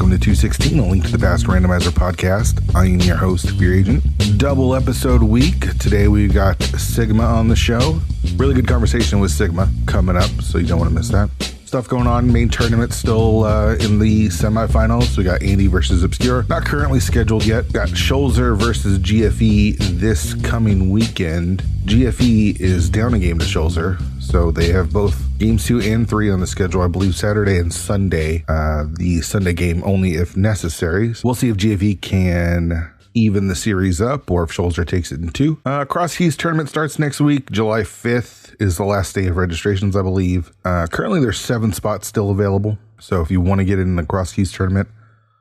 Welcome to 216, a link to the past randomizer podcast. I am your host, Fear Agent. Double episode week. Today we got Tsigma on the show. Really good conversation with Tsigma coming up, so you don't want to miss that. Stuff going on. Main tournament still in the semifinals. We got Andy versus Obscure. Not currently scheduled yet. Got Scholzer versus GFE this coming weekend. GFE is down a game to Scholzer, so they have both games 2 and 3 on the schedule. I believe Saturday and Sunday. The Sunday game only if necessary. So we'll see if GFE can even the series up or if Scholzer takes it in 2. Cross Keys tournament starts next week. July 5th is the last day of registrations, I believe. Currently there's 7 spots still available. So if you want to get in the Cross Keys tournament,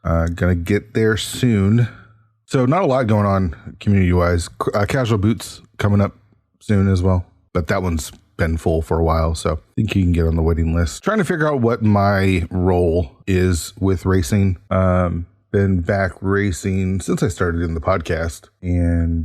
gonna get there soon. So not a lot going on community wise. Casual Boots coming up soon as well, but that one's been full for a while, so I think you can get on the waiting list. Trying to figure out what my role is with racing. Been back racing since I started in the podcast, and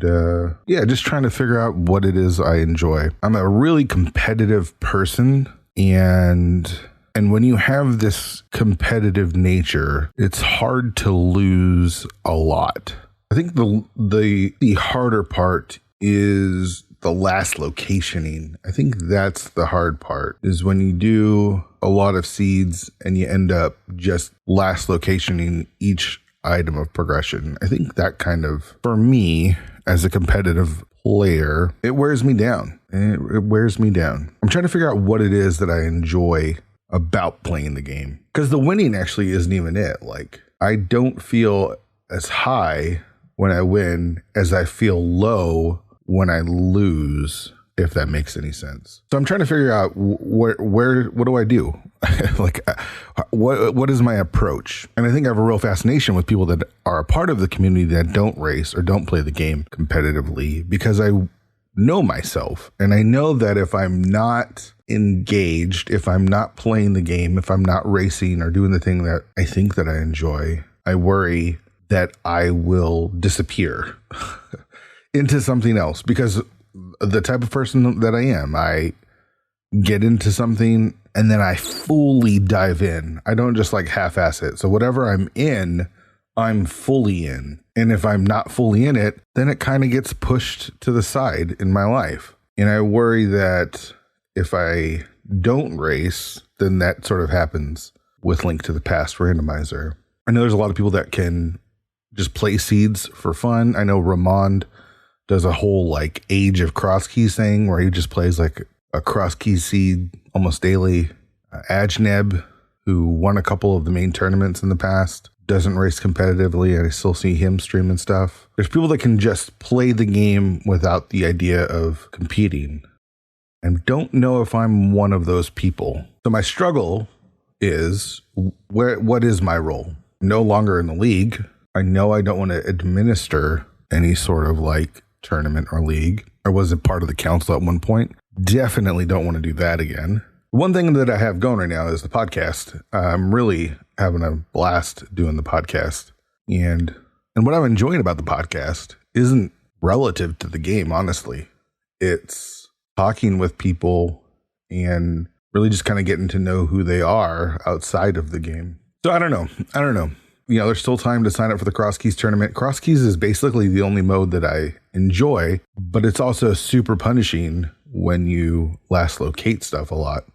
just trying to figure out what it is I enjoy. I'm a really competitive person, and when you have this competitive nature, it's hard to lose a lot. I think the harder part is the last locationing. I think that's the hard part, is when you do a lot of seeds and you end up just last locationing each item of progression. I think that kind of, for me as a competitive player, it wears me down. It wears me down. I'm trying to figure out what it is that I enjoy about playing the game, because the winning actually isn't even it. Like, I don't feel as high when I win as I feel low when I lose, if that makes any sense. So I'm trying to figure out what do I do? Like, what is my approach? And I think I have a real fascination with people that are a part of the community that don't race or don't play the game competitively, because I know myself, and I know that if I'm not engaged, if I'm not playing the game, if I'm not racing or doing the thing that I think that I enjoy, I worry that I will disappear into something else, because the type of person that I am, I get into something and then I fully dive in. I don't just like half-ass it. So whatever I'm in, I'm fully in. And if I'm not fully in it, then it kind of gets pushed to the side in my life. And I worry that if I don't race, then that sort of happens with Link to the Past randomizer. I know there's a lot of people that can just play seeds for fun. I know Ramond does a whole like Age of Cross Keys thing where he just plays like a Cross Keys seed almost daily. Ajneb, who won a couple of the main tournaments in the past, doesn't race competitively, and I still see him streaming stuff. There's people that can just play the game without the idea of competing. I don't know if I'm one of those people. So my struggle is, what is my role? I'm no longer in the league. I know I don't want to administer any sort of like tournament or league. I wasn't part of the council at one point. Definitely don't want to do that again. One thing that I have going right now is the podcast. I'm really having a blast doing the podcast. And what I'm enjoying about the podcast isn't relative to the game, honestly. It's talking with people and really just kind of getting to know who they are outside of the game. So I don't know. You know, there's still time to sign up for the Cross Keys tournament. Cross Keys is basically the only mode that I enjoy, but it's also super punishing when you last locate stuff a lot.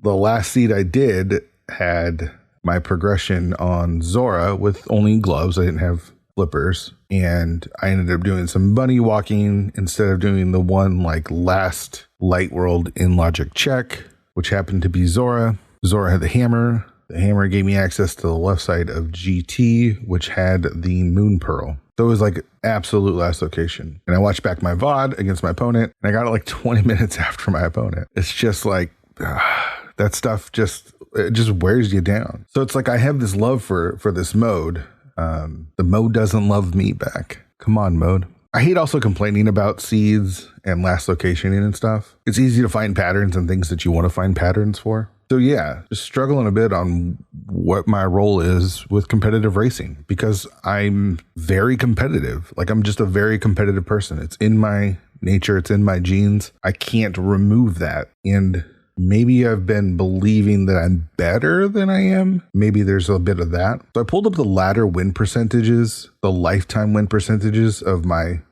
The last seed I did had my progression on Zora with only gloves. I didn't have flippers, and I ended up doing some bunny walking instead of doing the one like last Light World in Logic check, which happened to be Zora. Zora had the hammer. The hammer gave me access to the left side of GT, which had the Moon Pearl. So it was like absolute last location. And I watched back my VOD against my opponent, and I got it like 20 minutes after my opponent. It's just like, that stuff just wears you down. So it's like I have this love for this mode. The mode doesn't love me back. Come on, mode. I hate also complaining about seeds and last locationing and stuff. It's easy to find patterns and things that you want to find patterns for. So yeah, just struggling a bit on what my role is with competitive racing, because I'm very competitive. Like, I'm just a very competitive person. It's in my nature. It's in my genes. I can't remove that. And Maybe I've been believing that I'm better than I am. Maybe there's a bit of that. So I pulled up the ladder win percentages, the lifetime win percentages of my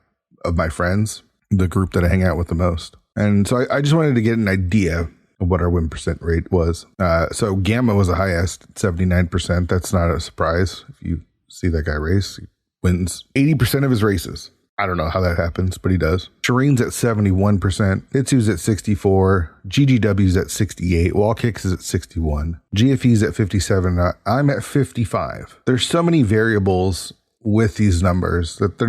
friends, the group that I hang out with the most. And so I just wanted to get an idea of what our win percent rate was. So Gamma was the highest, 79%. That's not a surprise. If you see that guy race, he wins 80% of his races. I don't know how that happens, but he does. Shireen's at 71%. Itsu's at 64. GGW's at 68. Wallkicks is at 61. GFE's at 57. I'm at 55. There's so many variables with these numbers that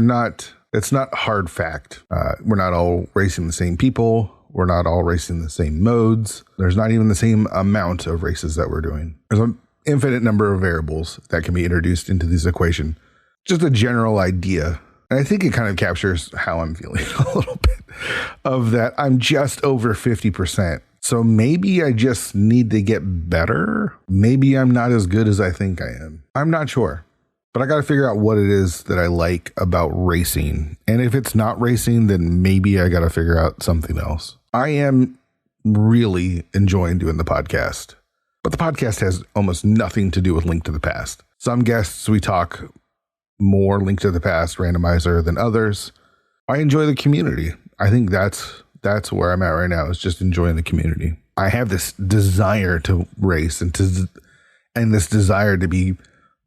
it's not hard fact. We're not all racing the same people. We're not all racing the same modes. There's not even the same amount of races that we're doing. There's an infinite number of variables that can be introduced into this equation. Just a general idea. And I think it kind of captures how I'm feeling a little bit of that. I'm just over 50%. So maybe I just need to get better. Maybe I'm not as good as I think I am. I'm not sure. But I got to figure out what it is that I like about racing. And if it's not racing, then maybe I got to figure out something else. I am really enjoying doing the podcast. But the podcast has almost nothing to do with Link to the Past. Some guests we talk more Link to the Past randomizer than others. I enjoy the community. I think that's where I'm at right now, is just enjoying the community. I have this desire to race and this desire to be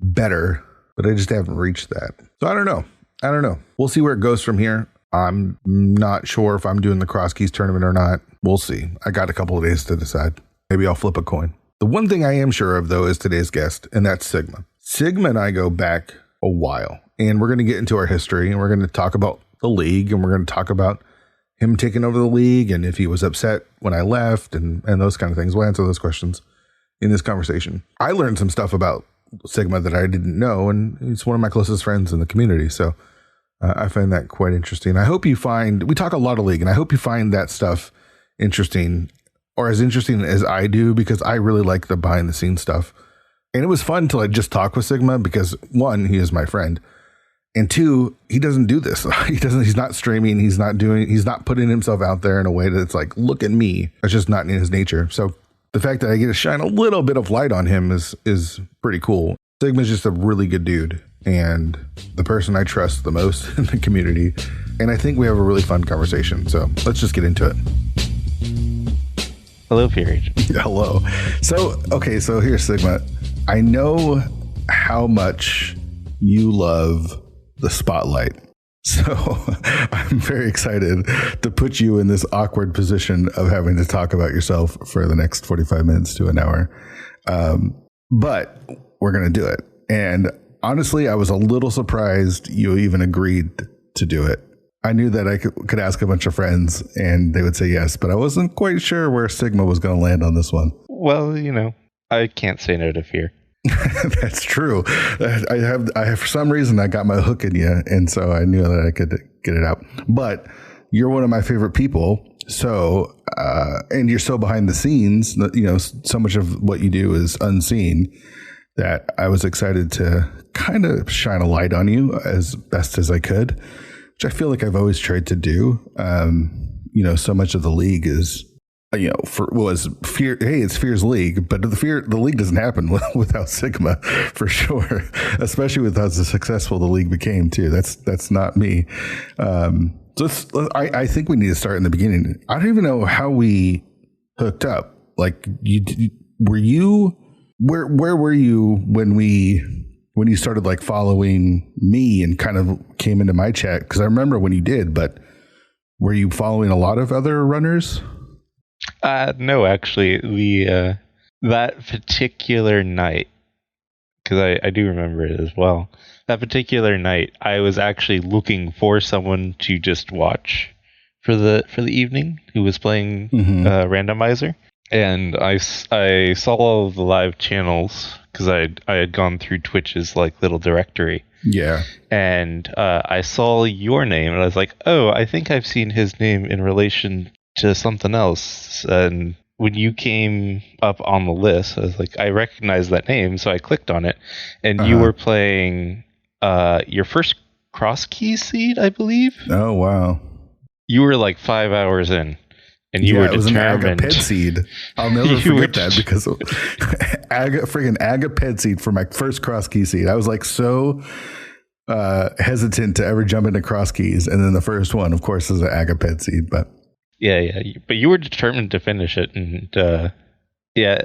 better, but I just haven't reached that. So I don't know. We'll see where it goes from here. I'm not sure if I'm doing the Cross Keys tournament or not. We'll see. I got a couple of days to decide. Maybe I'll flip a coin. The one thing I am sure of, though, is today's guest, and that's Tsigma. Tsigma and I go back a while, and we're going to get into our history, and we're going to talk about the league, and we're going to talk about him taking over the league and if he was upset when I left and those kind of things. We'll answer those questions in this conversation. I learned some stuff about Tsigma that I didn't know, and he's one of my closest friends in the community. So I find that quite interesting. I hope we talk a lot of league, and I hope you find that stuff interesting, or as interesting as I do, because I really like the behind the scenes stuff. And it was fun to just talk with Tsigma because, one, he is my friend, and two, he doesn't do this. He's not streaming. He's not putting himself out there in a way that's like, look at me. That's just not in his nature. So the fact that I get to shine a little bit of light on him is pretty cool. Tsigma's just a really good dude and the person I trust the most in the community. And I think we have a really fun conversation. So let's just get into it. Hello, Period. Hello. So here's Tsigma. I know how much you love the spotlight. So I'm very excited to put you in this awkward position of having to talk about yourself for the next 45 minutes to an hour. But we're going to do it. And honestly, I was a little surprised you even agreed to do it. I knew that I could ask a bunch of friends and they would say yes, but I wasn't quite sure where Tsigma was going to land on this one. Well, I can't say no to fear. That's true. I have for some reason I got my hook in you, and so I knew that I could get it out. But you're one of my favorite people, so and you're so behind the scenes. So much of what you do is unseen that I was excited to kind of shine a light on you as best as I could, which I feel like I've always tried to do. So much of the league is. Was fear. Hey, it's Fear's league, but the league doesn't happen without Tsigma, for sure. Especially with how successful the league became too. That's not me. I think we need to start in the beginning. I don't even know how we hooked up. Like, where were you when you started like following me and kind of came into my chat? Because I remember when you did, but were you following a lot of other runners? No, actually, that particular night, because I do remember it as well. That particular night, I was actually looking for someone to just watch for the evening who was playing randomizer, and I saw all of the live channels because I had gone through Twitch's like little directory. Yeah, and I saw your name, and I was like, oh, I think I've seen his name in relation to something else. And when you came up on the list, I was like, I recognize that name, so I clicked on it, and you were playing your first Cross Key seed, I believe. Oh wow! You were like 5 hours in, and you were it was an determined. agaped seed. I'll never forget that because friggin' agaped seed for my first cross key seed. I was like so hesitant to ever jump into cross keys, and then the first one, of course, is an agaped seed. But but you were determined to finish it, and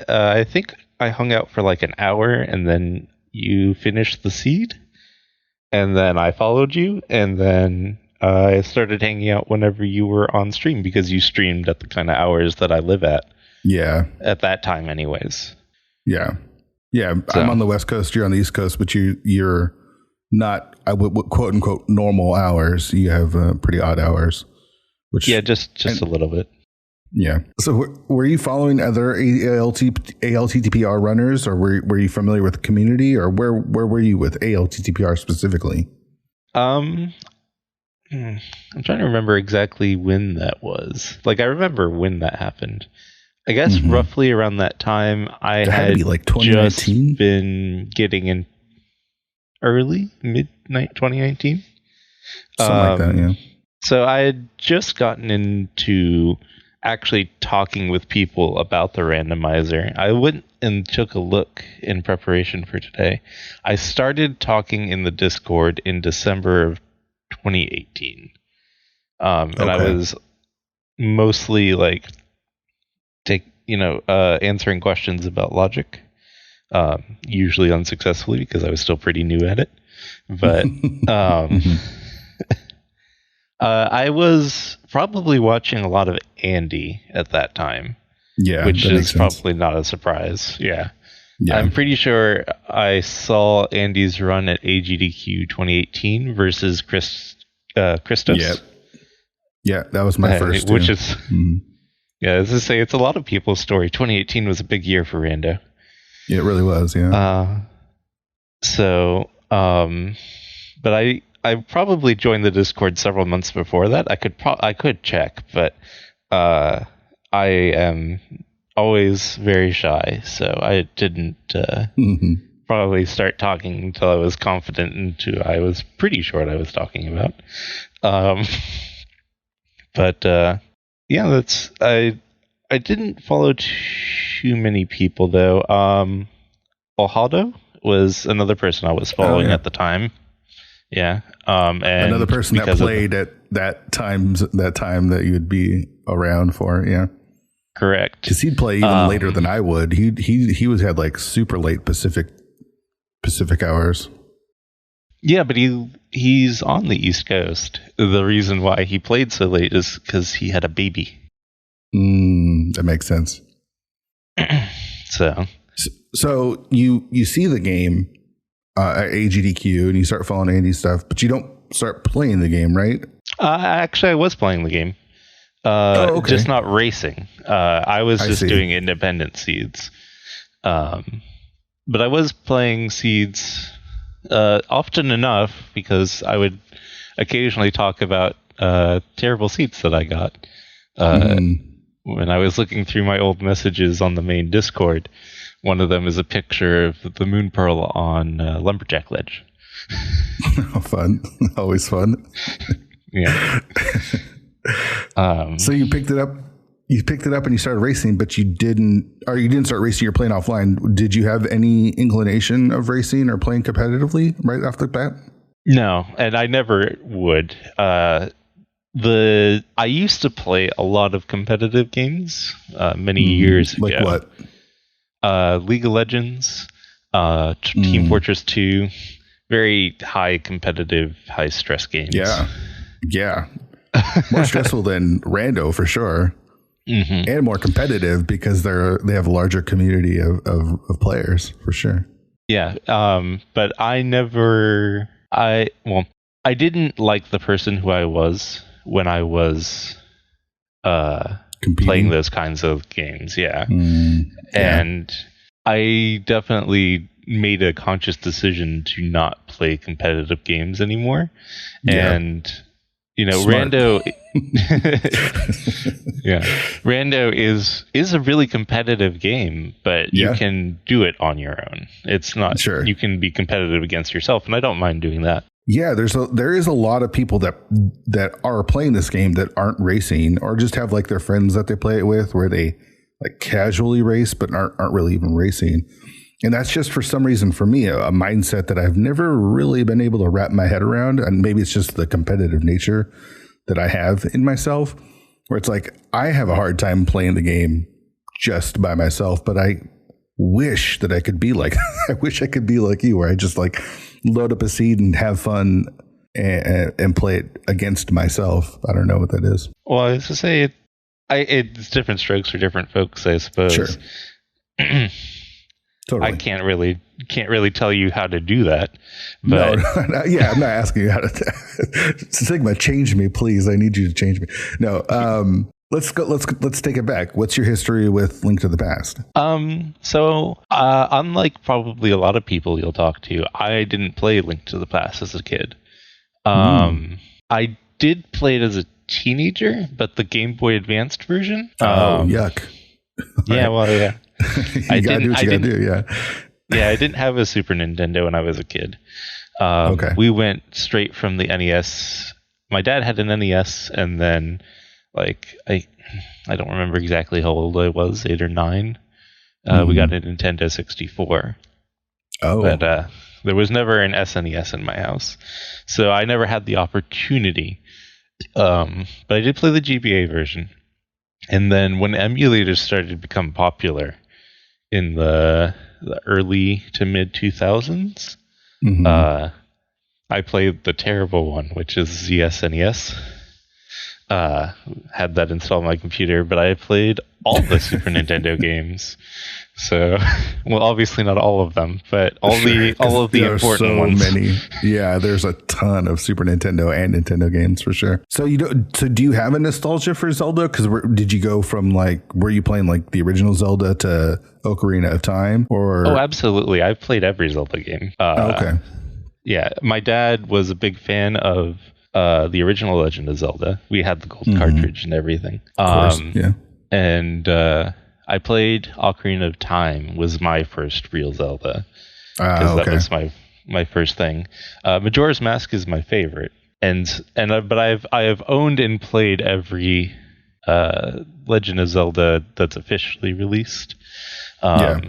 I think I hung out for like an hour, and then you finished the seed, and then I followed you, and then I started hanging out whenever you were on stream because you streamed at the kind of hours that I live at. Yeah. At that time, anyways. Yeah. Yeah. So, I'm on the West Coast. You're on the East Coast, but you're not, I would quote unquote normal hours. You have pretty odd hours. Which just a little bit. Yeah. So were you following other ALTTPR runners, or were you familiar with the community, or where were you with ALTTPR specifically? I'm trying to remember exactly when that was. Like, I remember when that happened. I guess roughly around that time, I had to be like 2019? Just been getting in midnight 2019. Something like that, yeah. So I had just gotten into actually talking with people about the randomizer. I went and took a look in preparation for today. I started talking in the Discord in December of 2018. And I was mostly like answering questions about logic, usually unsuccessfully because I was still pretty new at it. But I was probably watching a lot of Andy at that time. Yeah, which is probably not a surprise. Yeah. I'm pretty sure I saw Andy's run at AGDQ 2018 versus Christos. Yeah, that was my first. Which is, as I say, it's a lot of people's story. 2018 was a big year for Rando. Yeah, it really was. Yeah. But I probably joined the Discord several months before that. I could check, but I am always very shy, so I didn't probably start talking until I was confident into I was pretty sure what I was talking about. I didn't follow too many people though. Alhado was another person I was following at the time. Yeah. And another person that played at that time that you'd be around for. Yeah. Correct. Because he'd play even later than I would. He had like super late Pacific hours. Yeah, but he's on the East Coast. The reason why he played so late is because he had a baby. That makes sense. So you see the game at AGDQ and you start following Andy's stuff, but you don't start playing the game, right? Actually, I was playing the game. Just not racing. I was just doing independent seeds. But I was playing seeds often enough because I would occasionally talk about terrible seeds that I got. When I was looking through my old messages on the main Discord, one of them is a picture of the Moon Pearl on Lumberjack Ledge. Fun. Always fun. Yeah. So you picked it up and you started racing, but you didn't start racing, you're playing offline. Did you have any inclination of racing or playing competitively right off the bat? No, and I never would. I used to play a lot of competitive games many years ago. Like what? League of Legends, Team Fortress 2, very high competitive, high stress games. Yeah. More stressful than Rando for sure. And more competitive because they have a larger community of players for sure. Yeah. But I didn't like the person who I was when I was playing those kinds of games. Yeah. And I definitely made a conscious decision to not play competitive games anymore. Yeah. And Smart. Rando Rando is a really competitive game, but you can do it on your own. It's not you can be competitive against yourself, and I don't mind doing that. Yeah, there is a lot of people that are playing this game that aren't racing, or just have like their friends that they play it with, where they like casually race but aren't really even racing. And that's just, for some reason, for me, a mindset that I've never really been able to wrap my head around. And maybe it's just the competitive nature that I have in myself, where it's like I have a hard time playing the game just by myself, but I wish that I could be like I wish I could be like you, where I just like load up a seed and have fun and play it against myself. I don't know what that is. Well, I was to say it's different strokes for different folks, I suppose. Sure. Totally. I can't really tell you how to do that. But no, yeah, I'm not asking you how to. Tsigma, change me, please. I need you to change me. No, let's go. Let's take it back. What's your history with Link to the Past? So unlike probably a lot of people you'll talk to, I didn't play Link to the Past as a kid. I did play it as a teenager, but the Game Boy Advanced version. Yuck. Yeah, well, yeah. You gotta do what you gotta do, yeah. Yeah, I didn't have a Super Nintendo when I was a kid. Okay. We went straight from the NES. My dad had an NES, and then, like, I don't remember exactly how old I was, 8 or 9. We got a Nintendo 64. Oh. But there was never an SNES in my house, so I never had the opportunity. But I did play the GBA version. And then when emulators started to become popular in the early to mid 2000s, I played the terrible one, which is the SNES. Had that installed on my computer, but I played all the Super Nintendo games. So, well, obviously not all of them, but all of the important ones. Many. Yeah, there's a ton of Super Nintendo and Nintendo games for sure. So do you have a nostalgia for Zelda? Because did you go from were you playing like the original Zelda to Ocarina of Time? Or absolutely. I've played every Zelda game. Okay. Yeah, my dad was a big fan of the original Legend of Zelda. We had the gold cartridge and everything. Of course, yeah. And I played Ocarina of Time, was my first real Zelda. Because that was my first thing. Majora's Mask is my favorite. But I have owned and played every Legend of Zelda that's officially released. I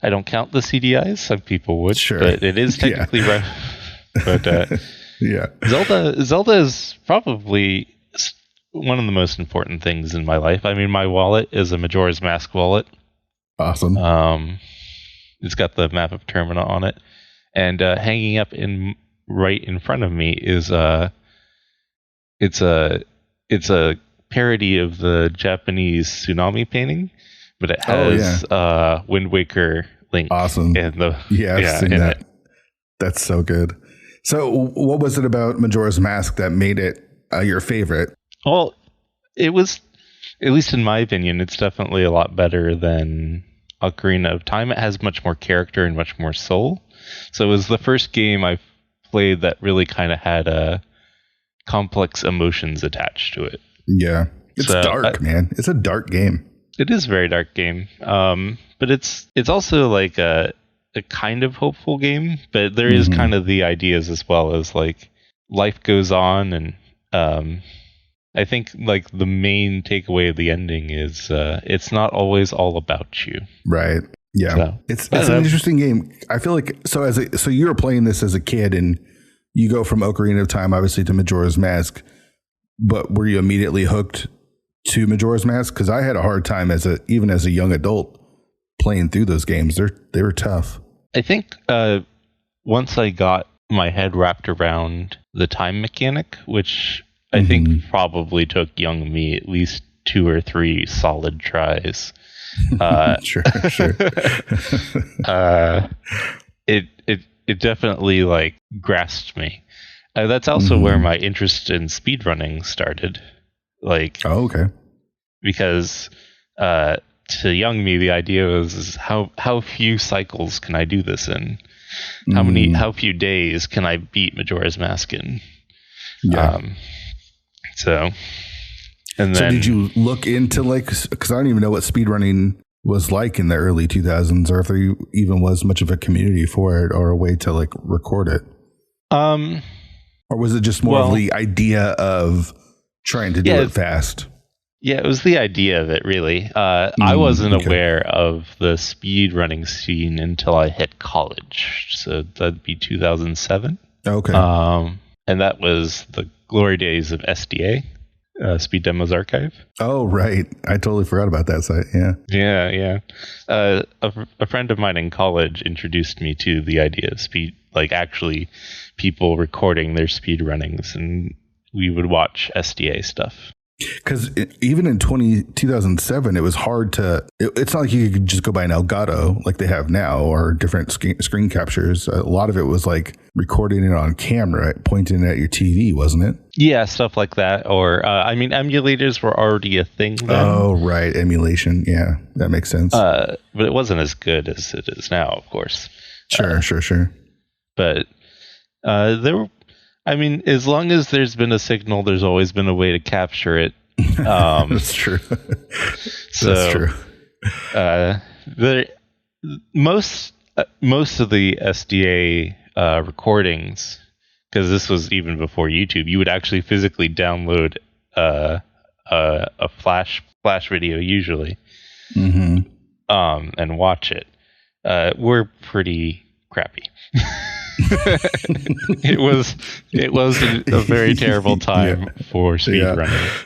don't count the CDIs. Some people would, sure. But it is technically right. But yeah, Zelda is probably one of the most important things in my life. I mean, my wallet is a Majora's Mask wallet. Awesome. It's got the map of Termina on it, and hanging up right in front of me is it's a parody of the Japanese tsunami painting, but it has Wind Waker Link. Awesome. And I've seen that. That's so good. So, what was it about Majora's Mask that made it your favorite? Well, it was, at least in my opinion, it's definitely a lot better than Ocarina of Time. It has much more character and much more soul. So it was the first game I played that really kind of had complex emotions attached to it. Yeah. It's dark, man. It's a dark game. It is a very dark game. But it's also like a kind of hopeful game, but there is kind of the ideas as well as like life goes on, and I think like the main takeaway of the ending is it's not always all about you. Right. Yeah. So, it's an interesting game. I feel like so you were playing this as a kid, and you go from Ocarina of Time obviously to Majora's Mask, but were you immediately hooked to Majora's Mask? Because I had a hard time even as a young adult playing through those games. They were tough. I think once I got my head wrapped around the time mechanic, which I think probably took young me at least 2 or 3 solid tries. Sure. It definitely like grasped me. That's also where my interest in speedrunning started. Like, okay. Because to young me, the idea was how few cycles can I do this in? How few days can I beat Majora's Mask in? Yeah. So did you look into because I don't even know what speedrunning was like in the early 2000s, or if there even was much of a community for it or a way to like record it? Or was it just more of the idea of trying to do it fast? Yeah, it was the idea of it, really. I wasn't aware of the speedrunning scene until I hit college. So that'd be 2007. Okay. And that was the glory days of SDA, Speed Demos Archive. Oh, right. I totally forgot about that site. Yeah. Yeah. A friend of mine in college introduced me to the idea of speed, like actually people recording their speed runnings, and we would watch SDA stuff. Because even in 2007, it was hard to. It's not like you could just go buy an Elgato like they have now or different screen captures. A lot of it was like recording it on camera, pointing it at your TV, wasn't it? Yeah, stuff like that. Or emulators were already a thing then. Oh, right, emulation. Yeah, that makes sense. But it wasn't as good as it is now, of course. Sure. But as long as there's been a signal, there's always been a way to capture it. That's true. That's true. Most of the SDA recordings, because this was even before YouTube, you would actually physically download a flash video usually, and watch it. Were pretty crappy. It was a very terrible time for speedrunning.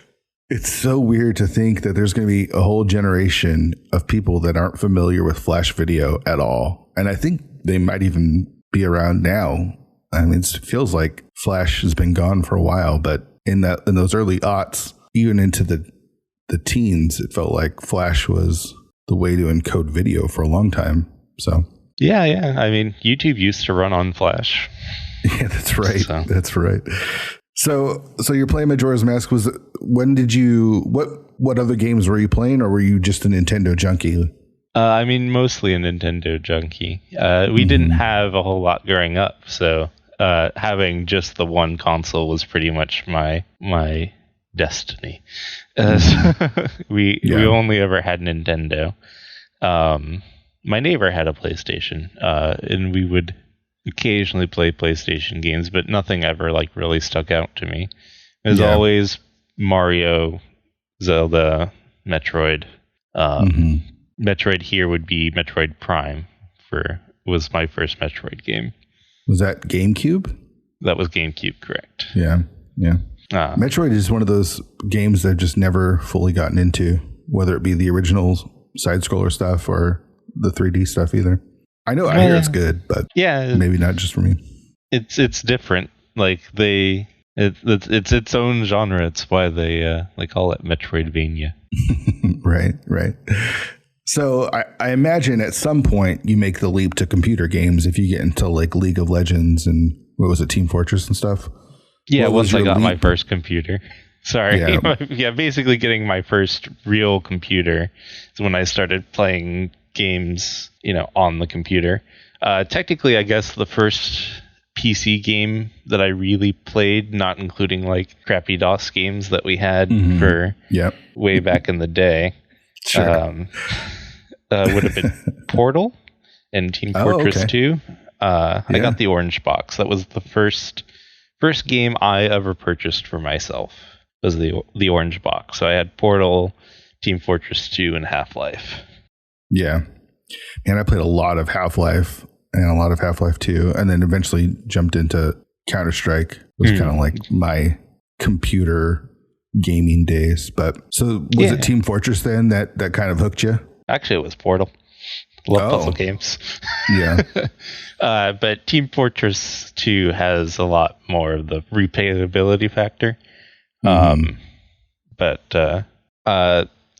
It's so weird to think that there's going to be a whole generation of people that aren't familiar with Flash video at all. And I think they might even be around now. I mean, it feels like Flash has been gone for a while, but in those early aughts, even into the teens, it felt like Flash was the way to encode video for a long time. So yeah. I mean, YouTube used to run on Flash. Yeah, that's right. That's right. So you're playing Majora's Mask. What other games were you playing, or were you just a Nintendo junkie? Mostly a Nintendo junkie. We didn't have a whole lot growing up, so having just the one console was pretty much my destiny. We only ever had Nintendo. My neighbor had a PlayStation, and we would occasionally play PlayStation games, but nothing ever like really stuck out to me. It was always Mario, Zelda, Metroid. Metroid here would be Metroid Prime. Was my first Metroid game. Was that GameCube? That was GameCube, correct? Yeah. Metroid is one of those games that I've just never fully gotten into, whether it be the original side-scroller stuff or the 3D stuff either. I hear it's good, but maybe not just for me. It's different. Like it's its own genre. It's why they call it Metroidvania. Right. So I imagine at some point you make the leap to computer games if you get into like League of Legends and what was it, Team Fortress and stuff. Yeah, once I got my first computer. Sorry. Yeah, basically getting my first real computer is when I started playing games, on the computer. Technically, I guess the first PC game that I really played, not including like crappy DOS games that we had for way back in the day, would have been Portal and Team Fortress 2. I got the orange box. That was the first game I ever purchased for myself. Was the orange box. So I had Portal, Team Fortress 2, and Half-Life. Yeah. And I played a lot of Half-Life and a lot of Half-Life 2, and then eventually jumped into Counter-Strike. It was kind of like my computer gaming days. But so was it Team Fortress then that kind of hooked you? Actually, it was Portal. Love puzzle games. Yeah. But Team Fortress 2 has a lot more of the replayability factor. But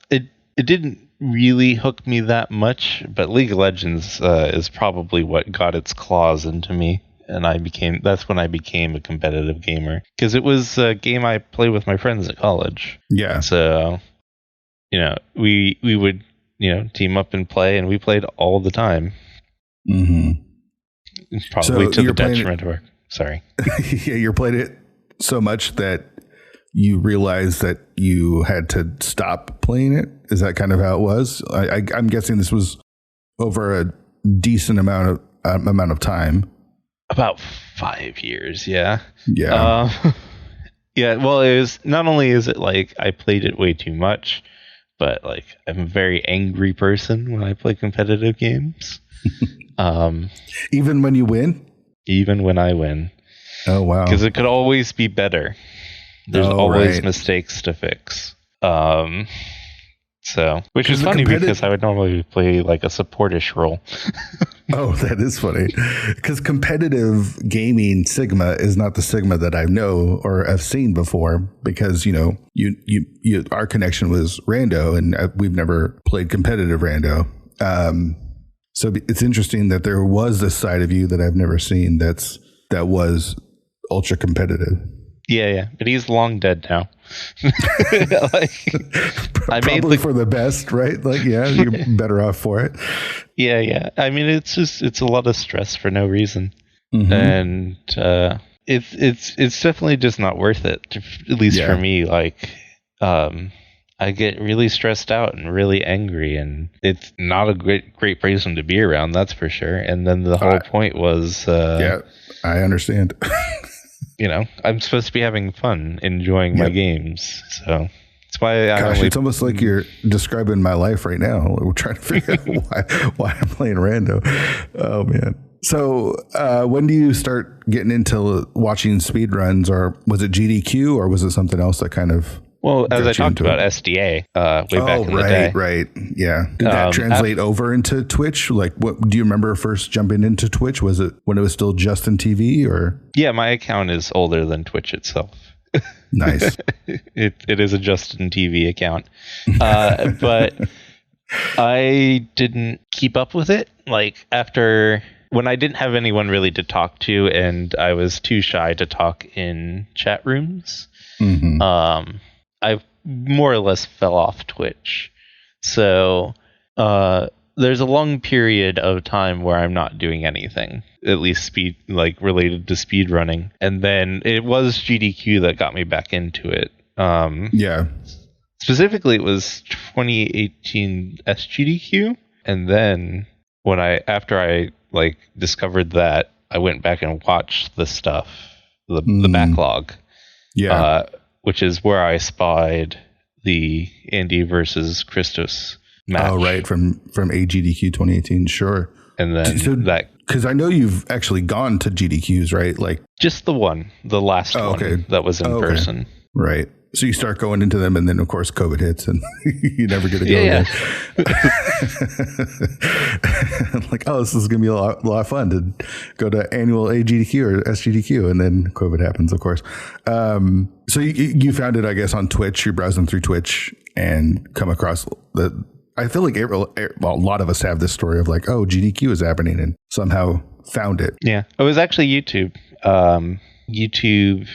it didn't really hook me that much, but League of Legends is probably what got its claws into me, and that's when I became a competitive gamer, because it was a game I played with my friends at college. Yeah. So, we would, team up and play, and we played all the time. Probably to the detriment of our... Sorry. Yeah, you're playing it so much that you realized that you had to stop playing it? Is that kind of how it was? I'm guessing this was over a decent amount of time. About 5 years, yeah. Yeah. Yeah, well, it was not only is it like I played it way too much, but like I'm a very angry person when I play competitive games. Even when you win? Even when I win. Oh, wow. Because it could always be better. There's always right. mistakes to fix. So, which is the funny because I would normally play like a supportish role. Oh, that is funny. Because competitive gaming Sigma is not the Sigma that I know or have seen before. Because you our connection was rando, and we've never played competitive rando. So it's interesting that there was this side of you that I've never seen. That was ultra competitive. Yeah, but he's long dead now. Probably for the best, right? Like, yeah, you're better off for it. Yeah. I mean, it's a lot of stress for no reason, and it's definitely just not worth it. At least for me, like, I get really stressed out and really angry, and it's not a great person to be around. That's for sure. And then the whole point was, yeah, I understand. I'm supposed to be having fun, enjoying my games. So that's why it's almost like you're describing my life right now. We're trying to figure out why I'm playing rando. Oh, man. So when do you start getting into watching speedruns, or was it GDQ, or was it something else that kind of... Well, as I talked about SDA way back in the day. Right. Yeah. Did that translate over into Twitch? Like, what do you remember first jumping into Twitch? Was it when it was still Justin TV, or? Yeah, my account is older than Twitch itself. Nice. It is a Justin TV account. But I didn't keep up with it. Like, when I didn't have anyone really to talk to, and I was too shy to talk in chat rooms. I more or less fell off Twitch. So there's a long period of time where I'm not doing anything, at least related to speed running. And then it was GDQ that got me back into it. Yeah. Specifically, it was 2018 SGDQ. And then after I discovered that, I went back and watched the stuff, the backlog. Yeah. Which is where I spied the Andy versus Christos match. Oh, right, from AGDQ 2018, sure. And then because I know you've actually gone to GDQs, right? Like just the last one that was in person. Right. So you start going into them, and then of course COVID hits, and you never get to go again. Like, oh, this is gonna be a lot of fun to go to annual AGDQ or SGDQ, and then COVID happens, of course. So you found it, I guess, on Twitch. You're browsing through Twitch and come across I feel like a lot of us have this story of like, oh, GDQ is happening, and somehow found it. Yeah, it was actually YouTube. YouTube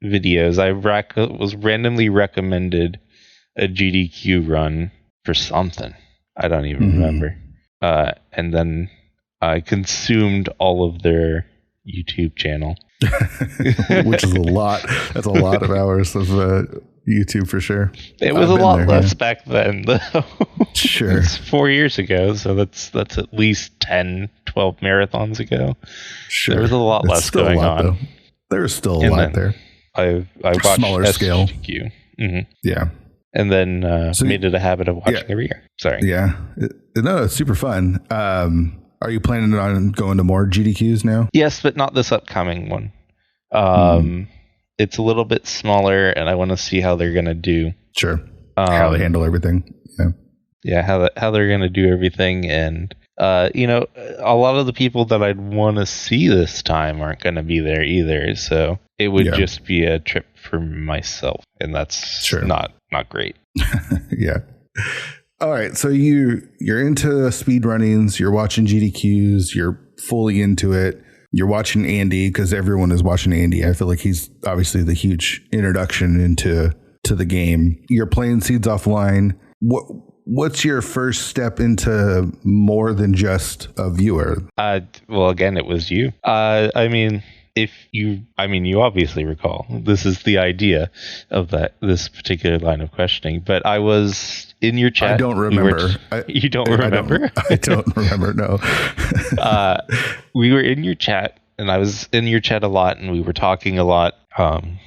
videos. I was randomly recommended a GDQ run for something. I don't even remember. And then I consumed all of their YouTube channel. Which is a lot. That's a lot of hours of YouTube for sure. It was a lot less back then, though. Sure. It's 4 years ago, so that's at least 10, 12 marathons ago. Sure. There was a lot less going on. Though. There's still a lot there. I watched smaller scale. Yeah. And then made it a habit of watching every year. Sorry. Yeah. No, it's super fun. Are you planning on going to more GDQs now? Yes, but not this upcoming one. It's a little bit smaller, and I want to see how they're going to do. Sure. How they handle everything. Yeah. Yeah, how they're going to do everything. And, a lot of the people that I'd want to see this time aren't going to be there either. So it would just be a trip for myself, and that's not great. Yeah. All right. So you're into speed runnings, you're watching GDQs, you're fully into it. You're watching Andy because everyone is watching Andy. I feel like he's obviously the huge introduction into the game. You're playing Seeds Offline. What's your first step into more than just a viewer? Well, again, it was you. You obviously recall this is the idea of this particular line of questioning, but I was in your chat. I don't remember. You don't remember? I don't remember. No. We were in your chat, and I was in your chat a lot, and we were talking a lot.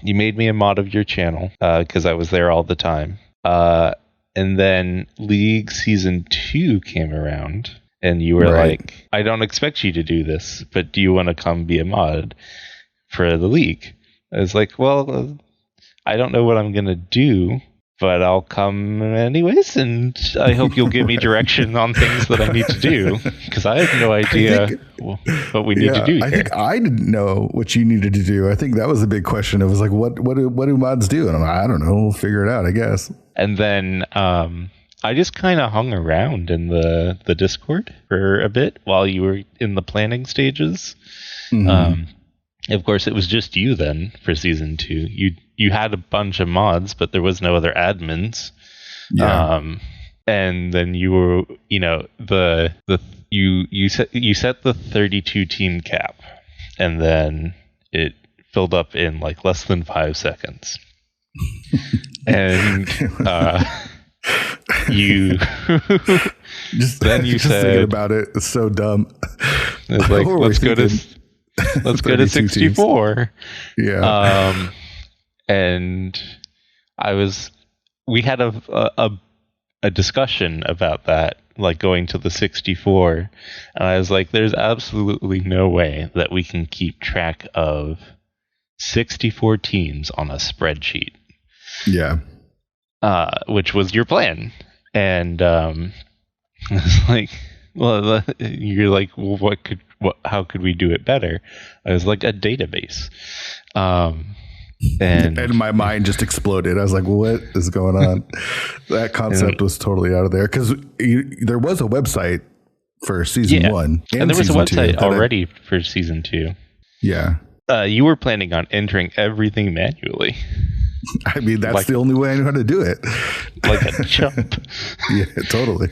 You made me a mod of your channel because I was there all the time. And then League Season 2 came around, and you were like, I don't expect you to do this, but do you want to come be a mod for the League? I was like, well, I don't know what I'm going to do, but I'll come anyways, and I hope you'll give me direction on things that I need to do, because I have no idea what we need to do here. I think I didn't know what you needed to do. I think that was the big question. It was like, what do mods do? And I'm like, I don't know. We'll figure it out, I guess. And then I just kind of hung around in the Discord for a bit while you were in the planning stages. Mm-hmm. Of course, it was just you then for Season 2. You had a bunch of mods, but there was no other admins. Yeah. And then you were, you set the 32 team cap, and then it filled up in like less than 5 seconds. And you just thinking about it, it's so dumb. It's like, let's go to 64 teams. Yeah. And we had a discussion about that, like going to the 64, and I was like, there's absolutely no way that we can keep track of 64 teams on a spreadsheet. Yeah. Which was your plan. And it's like, well, you're like, well, how could we do it better? I was like, a database. And my mind just exploded. I was like, what is going on? That concept was totally out of there, because there was a website for Season 1. And there was a website already for Season 2. Yeah. You were planning on entering everything manually. I mean, that's the only way I knew how to do it. Like a chump. Yeah, totally.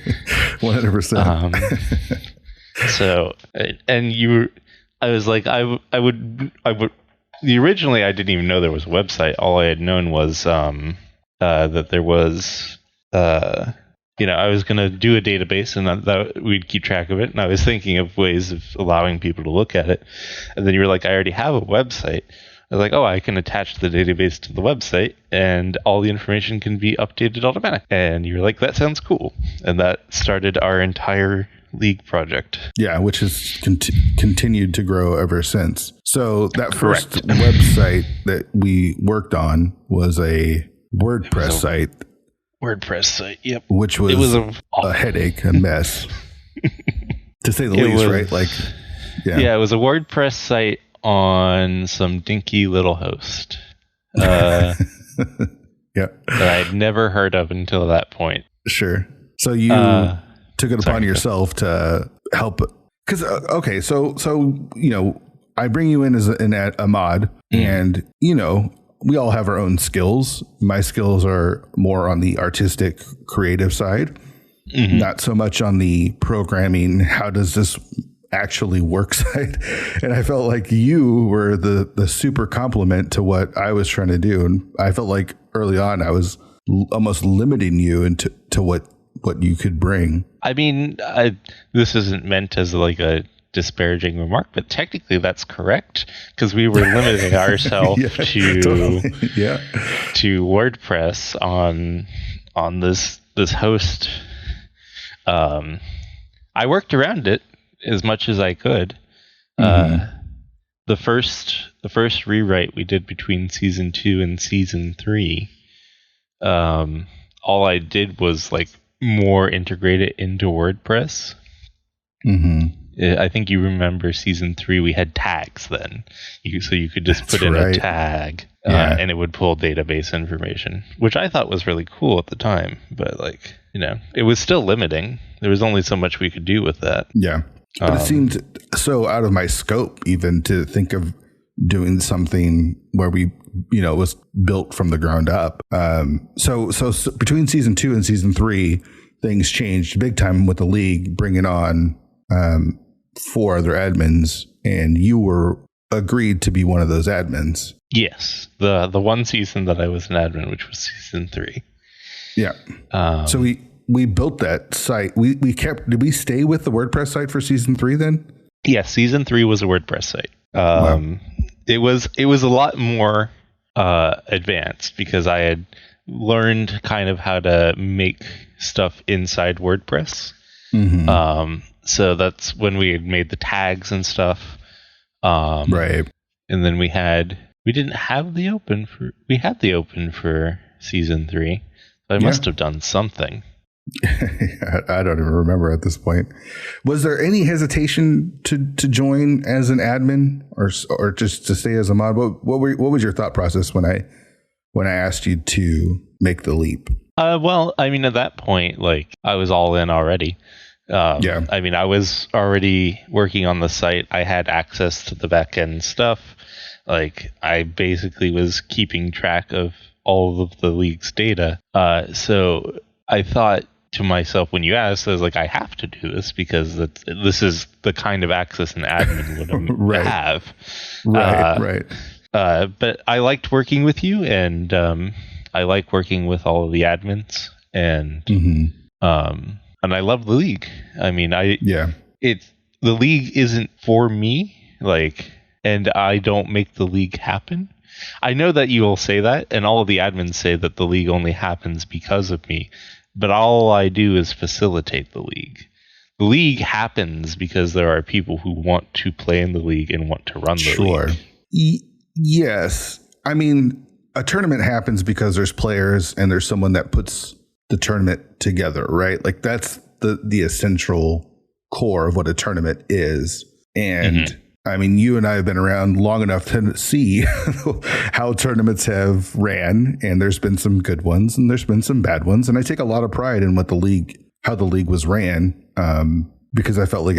100%. So, and I was like, I would, originally I didn't even know there was a website. All I had known was that there was, I was going to do a database, and that we'd keep track of it. And I was thinking of ways of allowing people to look at it. And then you were like, I already have a website. I was like, oh, I can attach the database to the website, and all the information can be updated automatically. And you were like, that sounds cool. And that started our entire League project. Yeah, which has continued to grow ever since. So that first website that we worked on was a WordPress site. WordPress site, yep. Which was a headache, a mess, to say the least, right? Like, yeah, it was a WordPress site on some dinky little host. Yeah. That I'd never heard of until that point. Sure. So you took it upon yourself to help, because so I bring you in as a mod, and we all have our own skills. My skills are more on the artistic, creative side, not so much on the programming. How does this actually work side? And I felt like you were the super complement to what I was trying to do, and I felt like early on I was almost limiting you into what you could bring. I mean, this isn't meant as like a disparaging remark, but technically that's correct, because we were limiting ourselves to WordPress on this host. I worked around it as much as I could. The first rewrite we did between Season 2 and Season 3, all I did was like more integrate it into WordPress. I think you remember Season 3, we had tags then. So you could just put in a tag and it would pull database information, which I thought was really cool at the time. But it was still limiting. There was only so much we could do with that. Yeah. But it seemed so out of my scope even to think of doing something where we, it was built from the ground up. So between Season 2 and Season 3, things changed big time with the League, bringing on 4 other admins, and you were agreed to be one of those admins. Yes, the one season that I was an admin, which was Season 3. Yeah. So we built that site. Did we stay with the WordPress site for Season 3 then? Yes, Season 3 was a WordPress site. Um, it was a lot more advanced because I had learned kind of how to make stuff inside WordPress. So that's when we had made the tags and stuff. Right. And then we had the open for season 3. So I must have done something. I don't even remember at this point. Was there any hesitation to join as an admin or just to stay as a mod? What was your thought process when I asked you to make the leap? Well, I mean, at that point, like, I was all in already. I mean, I was already working on the site. I had access to the back end stuff. Like, I basically was keeping track of all of the league's data. So I thought to myself, when you asked, I was like, I have to do this because this is the kind of access an admin would have. Right. But I liked working with you, and I like working with all of the admins, and I love the league. I mean, the league isn't for me, like, and I don't make the league happen. I know that you will say that, and all of the admins say that the league only happens because of me, but all I do is facilitate the league. The league happens because there are people who want to play in the league and want to run the league. Yes. I mean, a tournament happens because there's players and there's someone that puts the tournament together, right? Like, that's the essential core of what a tournament is. And I mean, you and I have been around long enough to see how tournaments have ran, and there's been some good ones and there's been some bad ones. And I take a lot of pride in how the league was ran, because I felt like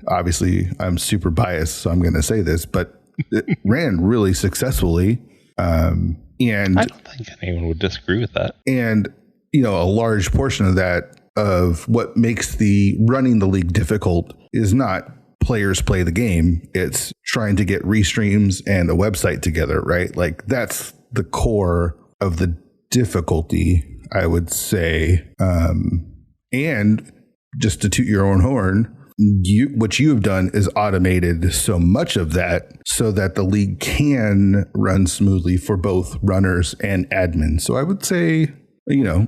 obviously I'm super biased, so I'm going to say this, but it ran really successfully. And I don't think anyone would disagree with that. And, a large portion of that, of what makes the running the league difficult, is not players play the game. It's trying to get restreams and a website together, right? Like, that's the core of the difficulty, I would say. And just to toot your own horn, what you have done is automated so much of that so that the league can run smoothly for both runners and admins. So I would say, you're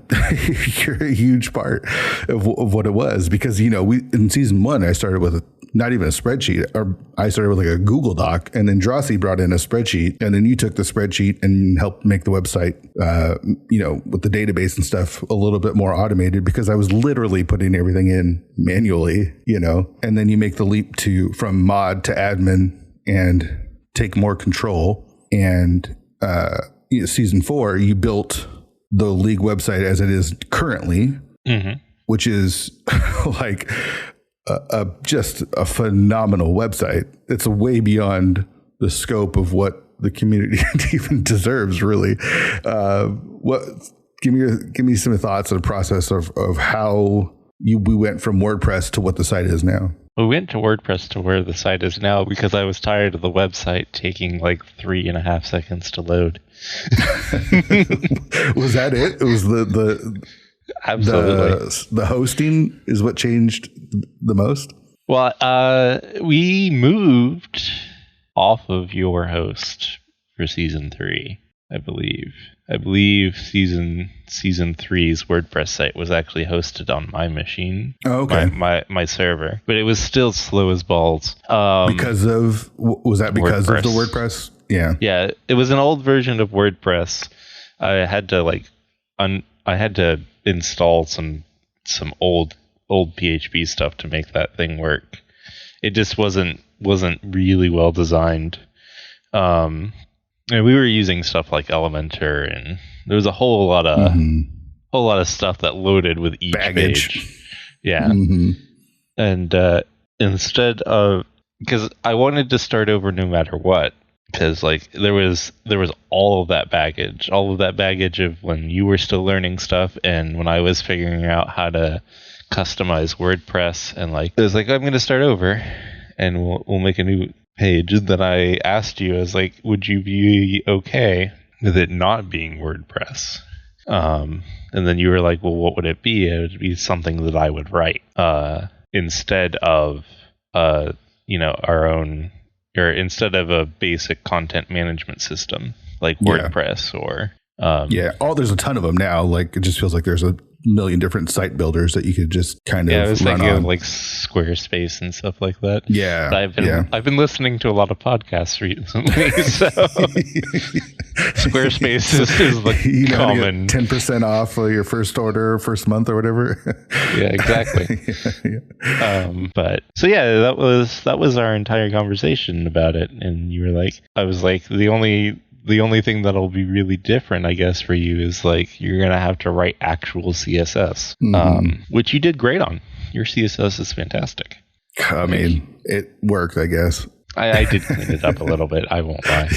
a huge part of what it was, because, in season 1, I started with not even a spreadsheet, or I started with like a Google Doc, and then Drossi brought in a spreadsheet, and then you took the spreadsheet and helped make the website, with the database and stuff a little bit more automated, because I was literally putting everything in manually, and then you make the leap from mod to admin and take more control. And season 4, you built the league website as it is currently, which is like just a phenomenal website. It's way beyond the scope of what the community even deserves, really. Give me some thoughts on the process of how we went from WordPress to what the site is now. We went to WordPress to where the site is now because I was tired of the website taking like 3.5 seconds to load. Was that it? It was absolutely the hosting is what changed the most? Well, we moved off of your host for season 3, I believe. I believe season 3's WordPress site was actually hosted on my machine. Oh, okay. My server, but it was still slow as balls. Because of WordPress. Of the WordPress? Yeah. Yeah, it was an old version of WordPress. I had to install some old PHP stuff to make that thing work. It just wasn't really well designed. And we were using stuff like Elementor, and there was a whole lot of stuff that loaded with each page. Yeah. And instead of, because I wanted to start over no matter what, because like there was all of that baggage of when you were still learning stuff and when I was figuring out how to customize WordPress, and like it was like, I'm going to start over and we'll make a new page. That I asked you, I was like, would you be okay with it not being WordPress? And then you were like, well, what would it be? It would be something that I would write instead of our own or instead of a basic content management system like WordPress or there's a ton of them now. Like it just feels like there's a million different site builders that you could just kind of I was run thinking on. of like Squarespace and stuff like that. Yeah, but I've been listening to a lot of podcasts recently, so Squarespace is the common 10% off for your first order, first month, or whatever. Yeah, exactly. But so that was our entire conversation about it, and you were like, I was like, the only thing that'll be really different, I guess, for you is like you're gonna have to write actual CSS, which you did great on. Your CSS is fantastic. I mean, it worked, I guess. I did clean it up a little bit. I won't lie.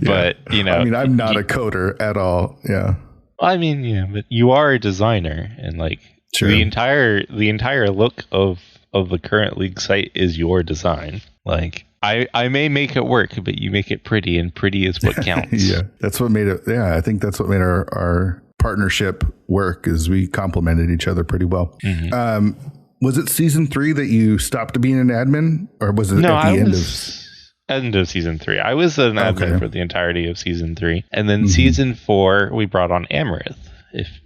But I mean, I'm not a coder at all. Yeah. I mean, but you are a designer, and like the entire look of the current league site is your design. Like. I may make it work, but you make it pretty, and pretty is what counts. That's what made it. Yeah, I think that's what made our partnership work, is we complemented each other pretty well. Was it season 3 that you stopped being an admin, or was it at the end of season 3? I was an admin for the entirety of season 3, and then season 4 we brought on Amaranth,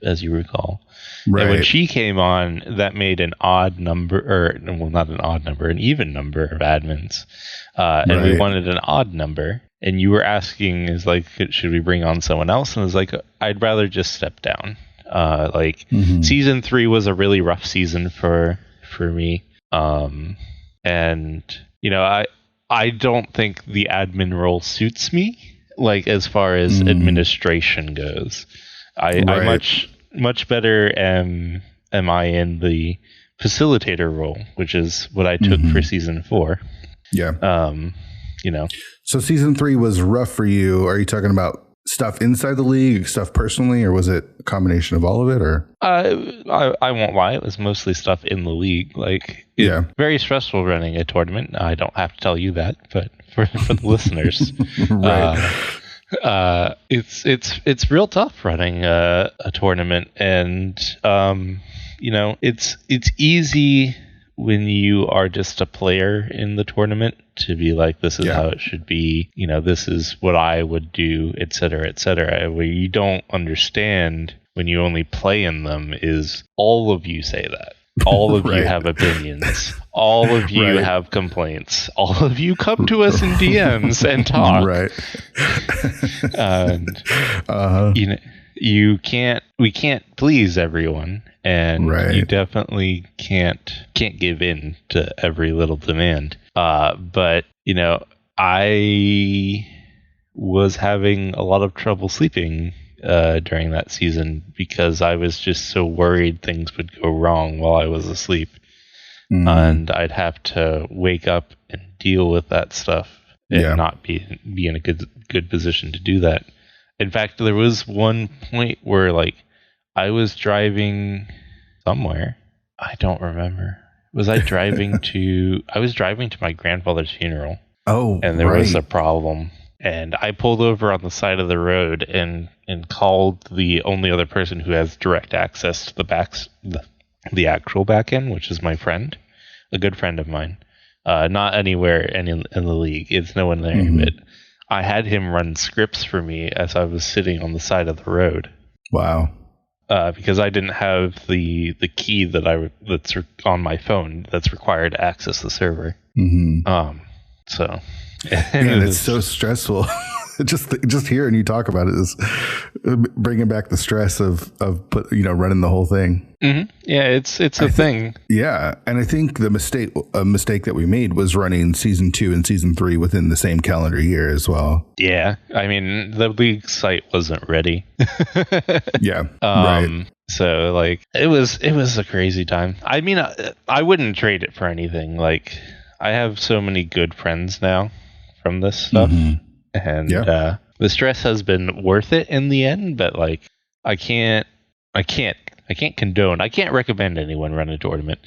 as you recall. Right. And when she came on, that made an odd number, not an odd number, an even number of admins. And we wanted an odd number. And you were asking, should we bring on someone else? And I was like, I'd rather just step down. Season 3 was a really rough season for me. And, I don't think the admin role suits me, like, as far as administration goes. I much better am I in the facilitator role, which is what I took for season 4. Yeah. So season 3 was rough for you. Are you talking about stuff inside the league, stuff personally, or was it a combination of all of it? Or I won't lie, it was mostly stuff in the league. Like, very stressful running a tournament. I don't have to tell you that, but for the listeners, it's real tough running a tournament, and it's easy when you are just a player in the tournament to be like, this is how it should be, this is what I would do, etc., etc. What you don't understand when you only play in them is all of you say that. All of you have opinions. All of you have complaints. All of you come to us in DMs and talk. Right. And we can't please everyone, and you definitely can't give in to every little demand. But I was having a lot of trouble sleeping during that season because I was just so worried things would go wrong while I was asleep, and I'd have to wake up and deal with that stuff and not be in a good position to do that. In fact, there was one point where I was driving somewhere. I don't remember. Was I driving to? I was driving to my grandfather's funeral. Oh, and there was a problem. And I pulled over on the side of the road and called the only other person who has direct access to the actual back end, which is my friend, a good friend of mine. Not anywhere in the league. It's no one there, but I had him run scripts for me as I was sitting on the side of the road. Wow. Because I didn't have the key that's on my phone that's required to access the server. So. Man, it's so stressful. just hearing you talk about it is bringing back the stress of running the whole thing. Yeah, it's a thing. Yeah, and I think a mistake that we made was running season 2 and season 3 within the same calendar year as well. Yeah, I mean the league site wasn't ready. So it was a crazy time. I mean, I wouldn't trade it for anything. Like, I have so many good friends now from this stuff, and the stress has been worth it in the end. But I can't condone. I can't recommend anyone run a tournament.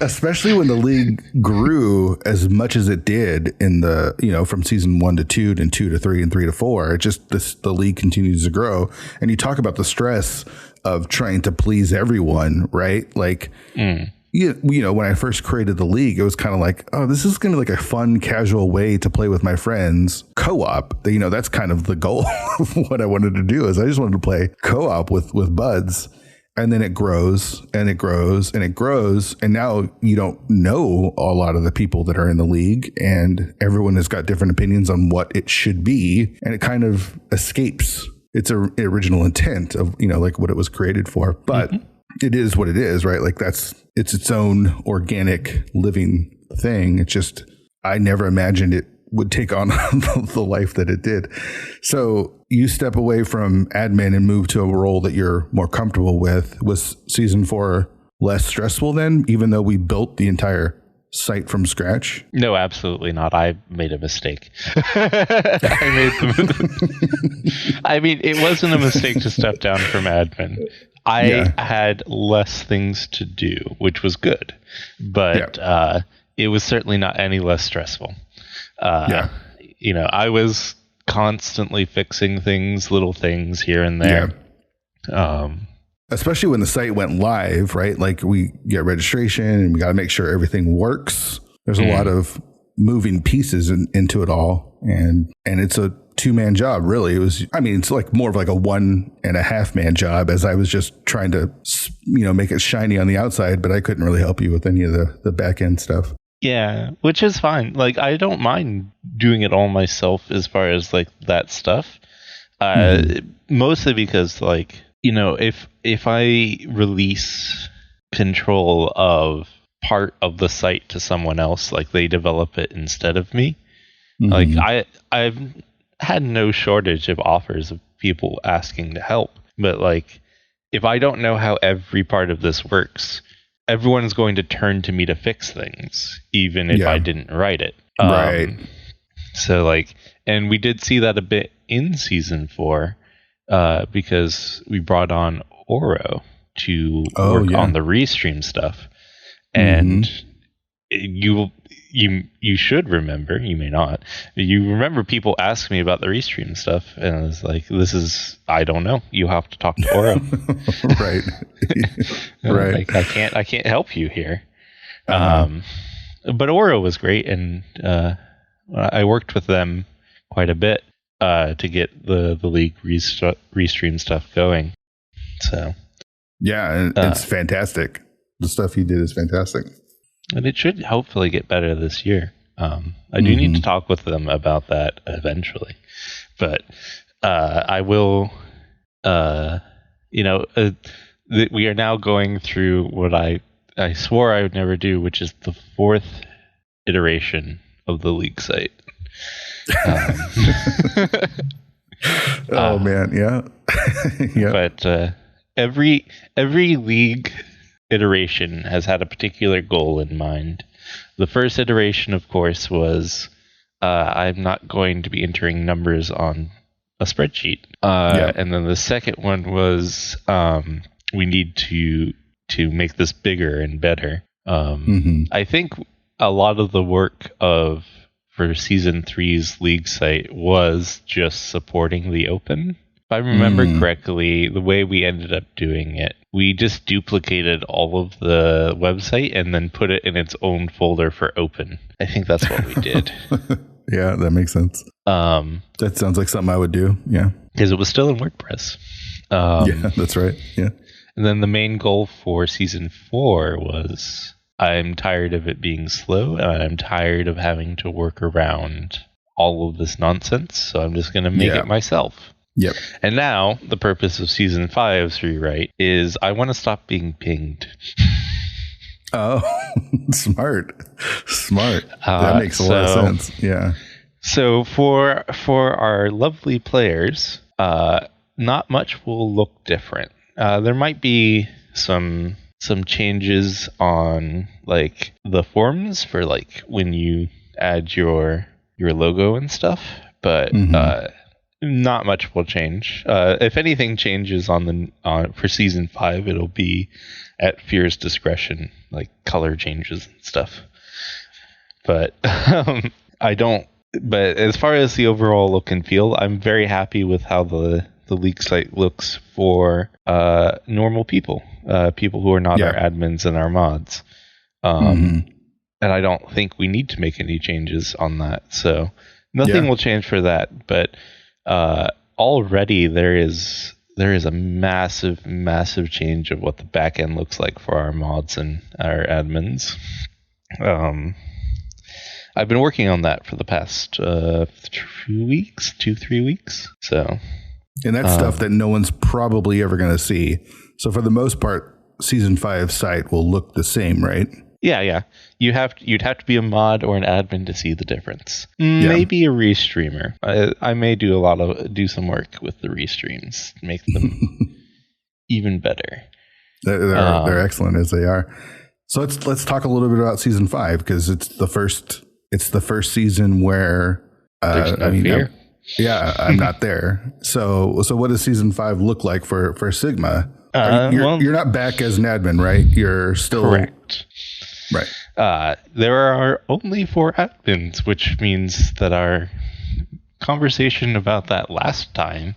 Especially when the league grew as much as it did in the from season 1 to 2, and 2 to 3, and 3 to 4. It just the league continues to grow, and you talk about the stress of trying to please everyone, right? when I first created the league, it was kind of like, oh, this is going to be like a fun, casual way to play with my friends. Co-op, that's kind of the goal of what I wanted to do. Is I just wanted to play co-op with buds. And then it grows and it grows and it grows. And now you don't know a lot of the people that are in the league, and everyone has got different opinions on what it should be. And it kind of escapes its original intent of, like what it was created for. But it is what it is, right? Like it's its own organic living thing. It's just, I never imagined it would take on the life that it did. So you step away from admin and move to a role that you're more comfortable with. Was season 4 less stressful then, even though we built the entire site from scratch? No, absolutely not. I made a mistake. I mean, it wasn't a mistake to step down from admin. I had less things to do, which was good, but it was certainly not any less stressful. I was constantly fixing things, little things here and there. Especially when the site went live, right? Like we get registration and we got to make sure everything works. There's a lot of moving pieces into it all. And it's a 2-man job, really. It's like more of like a 1.5-man job, as I was just trying to, make it shiny on the outside, but I couldn't really help you with any of the back end stuff. Yeah, which is fine. Like, I don't mind doing it all myself as far as like that stuff. Mostly because, like, if I release control of part of the site to someone else, like they develop it instead of me, like I've had no shortage of offers of people asking to help. But like, if I don't know how every part of this works, everyone's going to turn to me to fix things, even if I didn't write it. Right. So like, and we did see that a bit in season 4, because we brought on Oro to work on the restream stuff. And you should remember, you may not, you remember people ask me about the restream stuff, and I was like, I don't know, you have to talk to Oro. Right. Right. Like, I can't help you here. But Oro was great, and I worked with them quite a bit to get the league restream stuff going. So and it's fantastic. The stuff he did is fantastic. And it should hopefully get better this year. I do need to talk with them about that eventually. But I will, we are now going through what I swore I would never do, which is the 4th iteration of the league site. Oh, man. Yeah. But every league iteration has had a particular goal in mind. The first iteration, of course, was I'm not going to be entering numbers on a spreadsheet. And then the second one was we need to make this bigger and better. I think a lot of the work for season 3's league site was just supporting the open. If I remember correctly, the way we ended up doing it, we just duplicated all of the website and then put it in its own folder for open. I think that's what we did. Yeah, that makes sense. That sounds like something I would do. Yeah. Because it was still in WordPress. Yeah, that's right. Yeah. And then the main goal for season 4 was, I'm tired of it being slow, and I'm tired of having to work around all of this nonsense, so I'm just going to make it myself. Yep. And now, the purpose of season 5's rewrite is I want to stop being pinged. Oh, smart. That makes a lot of sense. Yeah. So for our lovely players, not much will look different. There might be some changes on like the forms for like when you add your logo and stuff, but not much will change. If anything changes for season 5, it'll be at Fear's discretion, like color changes and stuff. But But as far as the overall look and feel, I'm very happy with how the league site looks for normal people, people who are not our admins and our mods. Mm-hmm. And I don't think we need to make any changes on that. So nothing will change for that. But already there is a massive change of what the back end looks like for our mods and our admins. I've been working on that for the past 3 weeks. So, and that's stuff that no one's probably ever going to see. So for the most part, Season 5 site will look the same, right? Yeah. You'd have to be a mod or an admin to see the difference. Maybe a restreamer. I may do some work with the restreams, make them even better. They're excellent as they are. So let's talk a little bit about Season 5, because it's the first season where there's no fear. I'm not there. So what does Season 5 look like for Tsigma? You're not back as an admin, right? You're still correct. Right. There are only 4 admins, which means that our conversation about that last time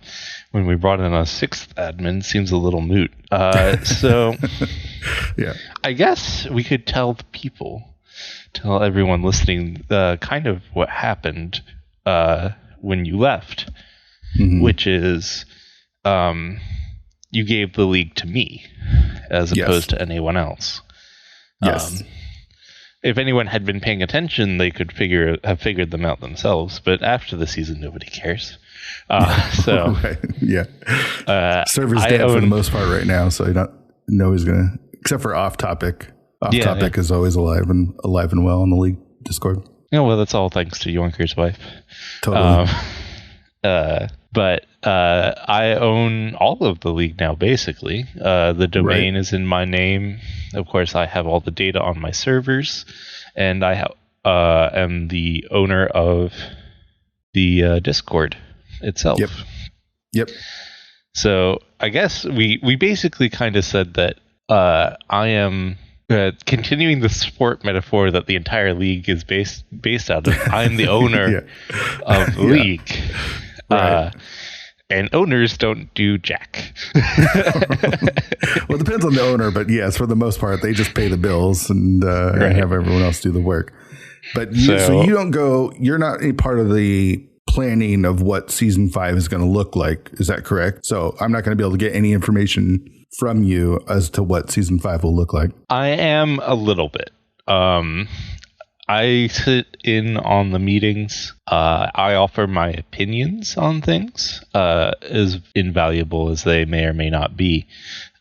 when we brought in a 6th admin seems a little moot. So yeah, I guess we could tell everyone listening kind of what happened when you left, which is you gave the league to me as opposed to anyone else. Yes. If anyone had been paying attention, they could have figured them out themselves. But after the season, nobody cares. So right. Yeah, server's dead for the most part right now, so you don't know who's gonna, except for off topic. Off topic is always alive and well on the league Discord. Yeah, well, that's all thanks to Yoinker's wife. Totally. But I own all of the league now, basically. The domain is in my name. Of course, I have all the data on my servers, and I am the owner of the Discord itself. Yep. So I guess we basically kind of said that I am continuing the sport metaphor that the entire league is based out of. I'm the owner of the league. Right. And owners don't do jack. Well, it depends on the owner, but yes, for the most part, they just pay the bills and have everyone else do the work. But so you don't go, you're not a part of the planning of what Season 5 is going to look like. Is that correct? So I'm not going to be able to get any information from you as to what Season 5 will look like. I am a little bit. I sit in on the meetings. I offer my opinions on things, as invaluable as they may or may not be.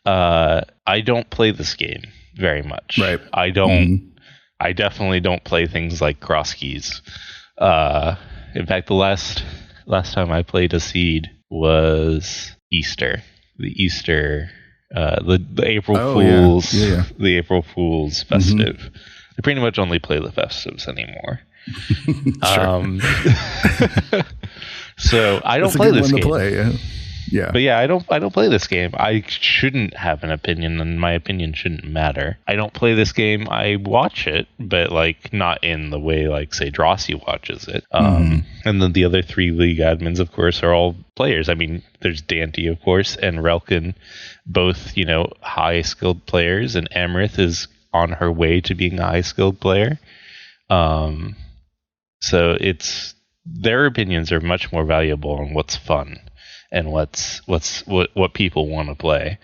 I don't play this game very much. Right. I don't. I definitely don't play things like cross keys. In fact, the last time I played a seed was Easter. The Easter, the April Fools, the April Fools festive. I pretty much only play the festives anymore. So I don't play this game. But I don't play this game. I shouldn't have an opinion, and my opinion shouldn't matter. I don't play this game. I watch it, but like not in the way like say Drosy watches it. And then the other 3 league admins, of course, are all players. I mean, there's Dante, of course, and Relkin, both high skilled players, and Amrith is on her way to being a high skilled player. So it's their opinions are much more valuable on what's fun and what people want to play.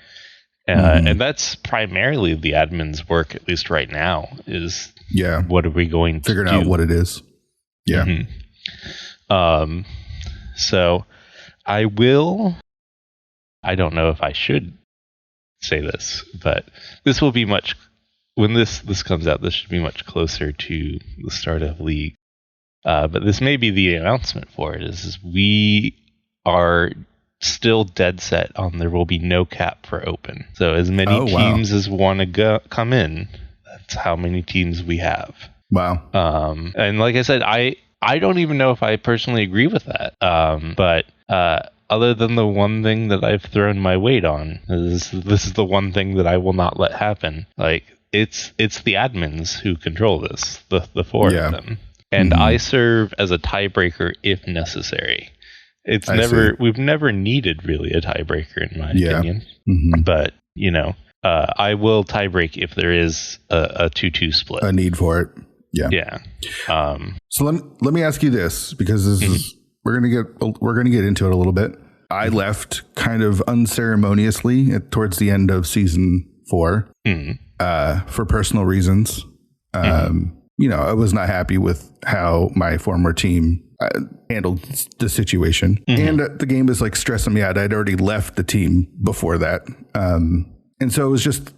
And that's primarily the admin's work, at least right now, is what are we going to figuring out what it is. So I don't know if I should say this, but this will be when this comes out, this should be much closer to the start of League. But this may be the announcement for it, is we are still dead set on there will be no cap for open. So as many teams as want to come in, that's how many teams we have. Wow. And like I said, I don't even know if I personally agree with that. But other than the one thing that I've thrown my weight on, this is the one thing that I will not let happen. Like, it's the admins who control this, the 4 of them. And I serve as a tiebreaker if necessary. We've never needed really a tiebreaker in my opinion. But, I will tiebreak if there is a 2-2 split. A need for it. Yeah. Yeah. So let me ask you this, because this is we're gonna get into it a little bit. I left kind of unceremoniously towards the end of season 4 for personal reasons. I was not happy with how my former team handled the situation, and the game was like stressing me out. I'd already left the team before that, and so it was just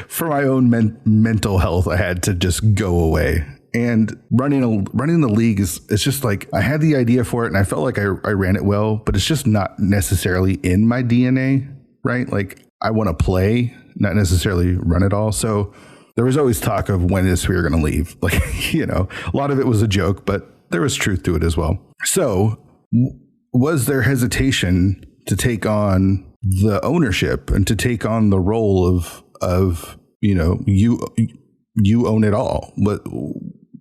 for my own mental health, I had to just go away. And running the league it's just like, I had the idea for it and I felt like I ran it well, but it's just not necessarily in my DNA, right? Like, I want to play, not necessarily run it all. So there was always talk of when we were going to leave. Like, a lot of it was a joke, but there was truth to it as well. So was there hesitation to take on the ownership and to take on the role of you own it all?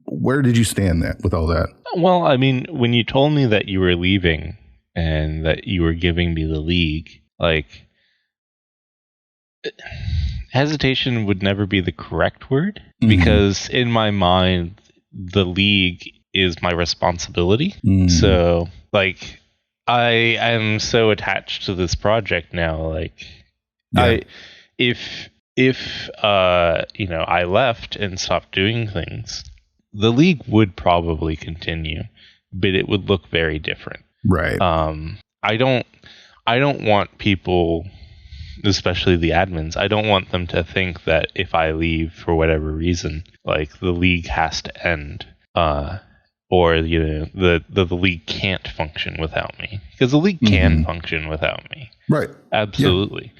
Where did you stand with all that? Well, I mean, when you told me that you were leaving and that you were giving me the league, like, hesitation would never be the correct word, because in my mind, the league is my responsibility. So, like, I am so attached to this project now. Like, if I left and stopped doing things, the league would probably continue, but it would look very different. Right. I don't want people, especially the admins, I don't want them to think that if I leave for whatever reason, like, the league has to end, or the league can't function without me, because the league can function without me. Right. Absolutely.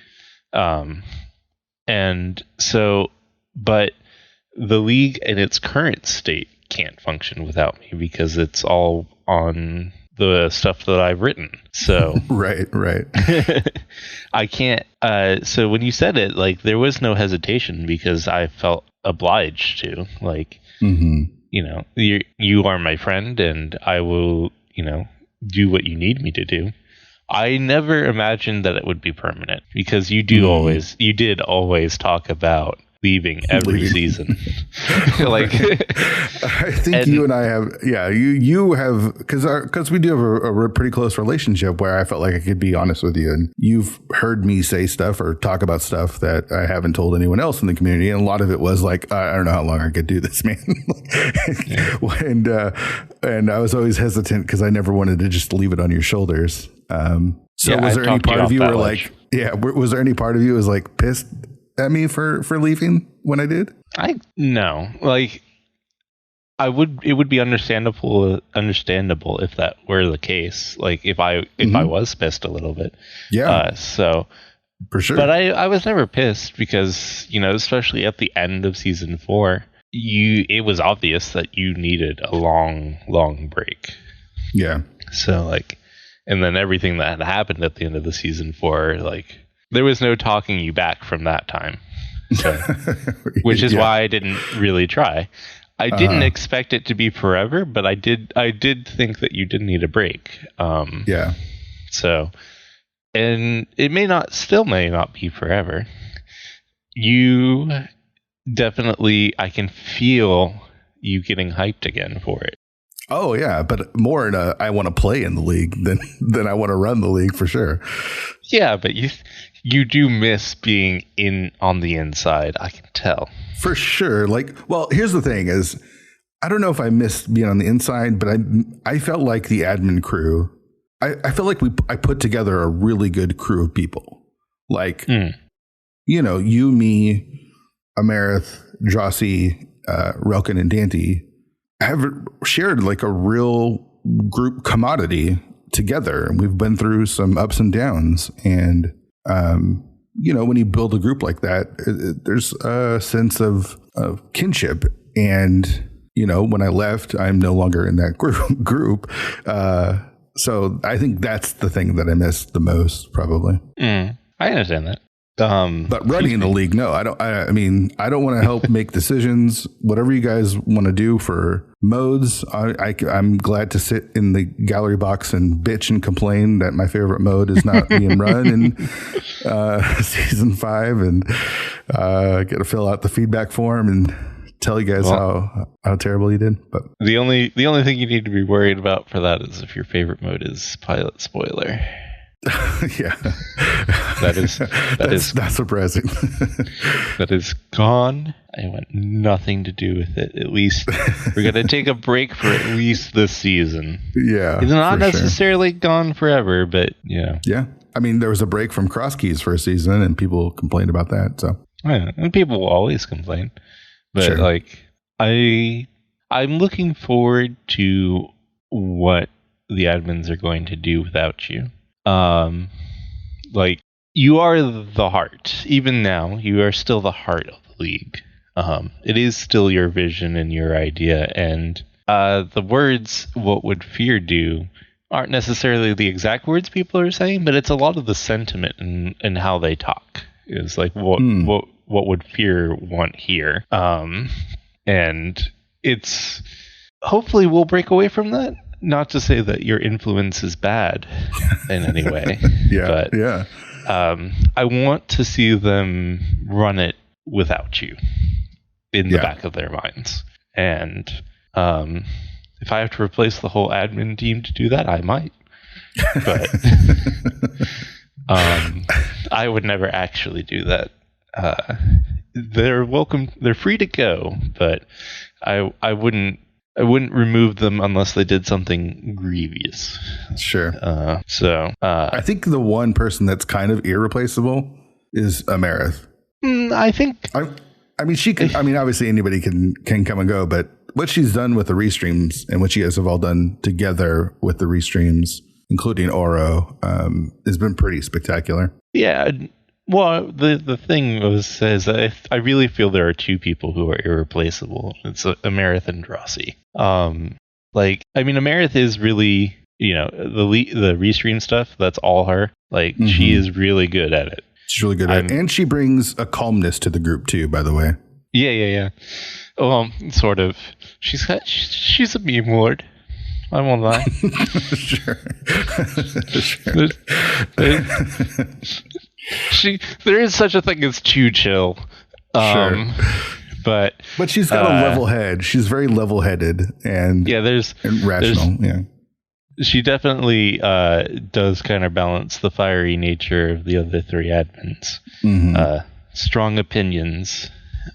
Yeah. And so, but the league in its current state can't function without me, because it's all on the stuff that I've written. So right. I can't. So when you said it, like, there was no hesitation, because I felt obliged to. Like, you are my friend, and I will, do what you need me to do. I never imagined that it would be permanent, because you did always talk about leaving every season. Like, I think you and I have, you have, because we do have a pretty close relationship where I felt like I could be honest with you, and you've heard me say stuff or talk about stuff that I haven't told anyone else in the community, and a lot of it was like, I don't know how long I could do this, man. And I was always hesitant because I never wanted to just leave it on your shoulders. Was there any part of you was there any part of you was like pissed at me for leaving when I did? No, like, it would be understandable if that were the case. Like, if I was pissed a little bit. Yeah. So for sure. But I was never pissed, because, especially at the end of season 4, it was obvious that you needed a long break. Yeah. So, like, and then everything that had happened at the end of the season 4, like, there was no talking you back from that time. So, which is why I didn't really try. I didn't expect it to be forever, but I did think that you did need a break. So, and it still may not be forever. You definitely, I can feel you getting hyped again for it. Oh yeah, but more in I want to play in the league than I want to run the league, for sure. Yeah, but you do miss being on the inside. I can tell. For sure. Like, well, here's the thing is, I don't know if I missed being on the inside, but I felt like the admin crew, I felt like I put together a really good crew of people. Like, you, me, Amerith, Jossie, Relkin, and Dante have shared like a real group commodity together. And we've been through some ups and downs. And, when you build a group like that, there's a sense of kinship. And, when I left, I'm no longer in that group. So I think that's the thing that I missed the most, probably. I understand that. But running the league, no, I don't. I mean, I don't want to help make decisions. Whatever you guys want to do for modes, I'm glad to sit in the gallery box and bitch and complain that my favorite mode is not being run in season 5, and get to fill out the feedback form and tell you guys how terrible you did. But the only thing you need to be worried about for that is if your favorite mode is pilot spoiler. Yeah, that's not surprising. That is gone. I want nothing to do with it. At least we're gonna take a break for at least this season. Yeah, it's not necessarily gone forever, but yeah. I mean, there was a break from cross keys for a season, and people complained about that. So, and people will always complain, but like I'm looking forward to what the admins are going to do without you. Like, you are the heart. Even now, you are still the heart of the league. It is still your vision and your idea, and the words "what would fear do" aren't necessarily the exact words people are saying, but it's a lot of the sentiment and how they talk. It's like what would fear want here, and it's hopefully we'll break away from that. Not to say that your influence is bad in any way. But I want to see them run it without you in the back of their minds. And if I have to replace the whole admin team to do that, I might. But I would never actually do that. They're welcome. They're free to go, but I wouldn't remove them unless they did something grievous. Sure. I think the one person that's kind of irreplaceable is Amarith. I think. I mean, she can. I mean, obviously anybody can come and go, but what she's done with the restreams and what you guys have all done together with the restreams, including Oro, has been pretty spectacular. Yeah. Well, the thing is I really feel there are two people who are irreplaceable. It's Amarith and Drossi. Amarith is really, the restream stuff. That's all her. Like, she is really good at it. She's really good at it, and she brings a calmness to the group too. By the way. Yeah. Well, sort of. She's a meme lord. I won't lie. Sure. There is such a thing as too chill. Sure. But she's got a level head. She's very level-headed and and rational. She definitely does kind of balance the fiery nature of the other three admins. Strong opinions,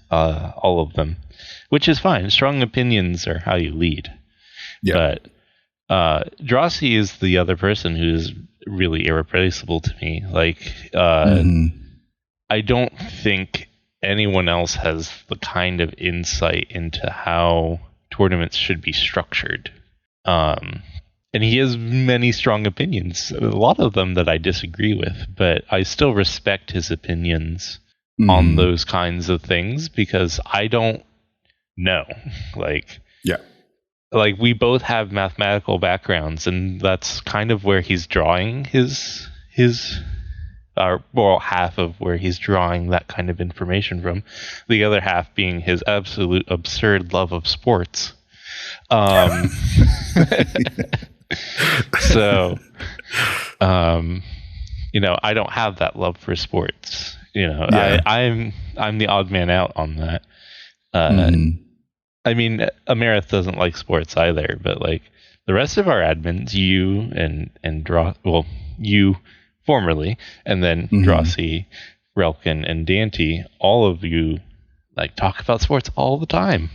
all of them, which is fine. Strong opinions are how you lead. Yeah. But Drossi is the other person who's really irreplaceable to me. Like, I don't think anyone else has the kind of insight into how tournaments should be structured. And he has many strong opinions, a lot of them that I disagree with, but I still respect his opinions on those kinds of things because I don't know. Like, we both have mathematical backgrounds, and that's kind of where he's drawing his half of where he's drawing that kind of information from. The other half being his absolute absurd love of sports. So, I don't have that love for sports. I'm the odd man out on that. I mean, Amarith doesn't like sports either, but like the rest of our admins, you and you formerly, and then Drossi, Relkin, and Dante, all of you like talk about sports all the time.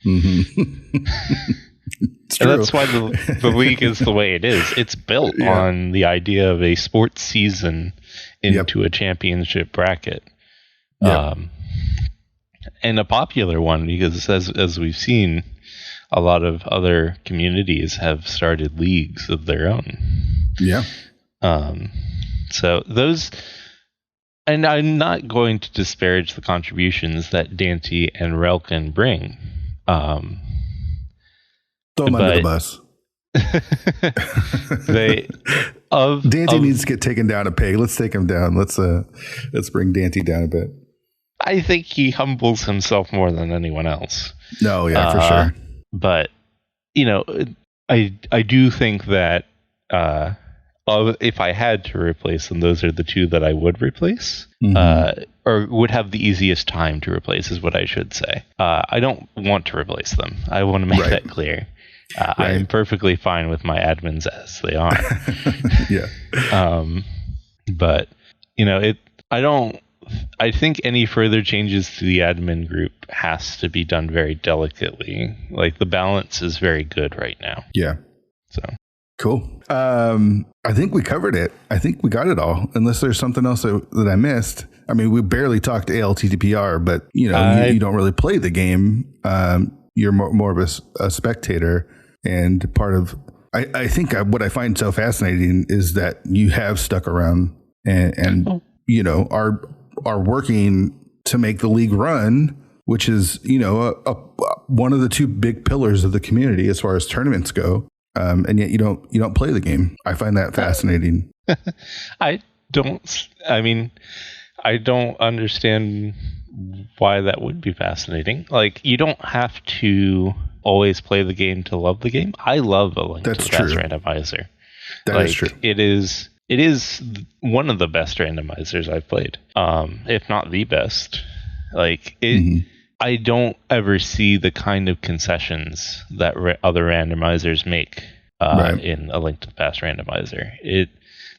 And that's why the league is the way it is. It's built on the idea of a sports season into a championship bracket. And a popular one because as we've seen, a lot of other communities have started leagues of their own. Yeah. So those, and I'm not going to disparage the contributions that Dante and Relkin bring. Throw them under the bus. Dante needs to get taken down a peg. Let's take him down. Let's bring Dante down a bit. I think he humbles himself more than anyone else. No, yeah, for sure. But I do think that if I had to replace them, those are the two that I would replace, or would have the easiest time to replace, is what I should say. I don't want to replace them. I want to make that clear. I'm perfectly fine with my admins as they are. Yeah. But I think any further changes to the admin group has to be done very delicately. Like, the balance is very good right now. Yeah. So cool. I think we covered it. I think we got it all. Unless there's something else that I missed. I mean, we barely talked ALTTPR, but you don't really play the game. You're more of a spectator, and part of. I think what I find so fascinating is that you have stuck around and are working to make the league run, which is one of the two big pillars of the community as far as tournaments go. And yet you don't play the game. I find that fascinating. I don't understand why that would be fascinating. Like, you don't have to always play the game to love the game. I love A Link to the Past randomizer. That is true. It is one of the best randomizers I've played. If not the best. Like, I don't ever see the kind of concessions that other randomizers make in A Link to the Past randomizer.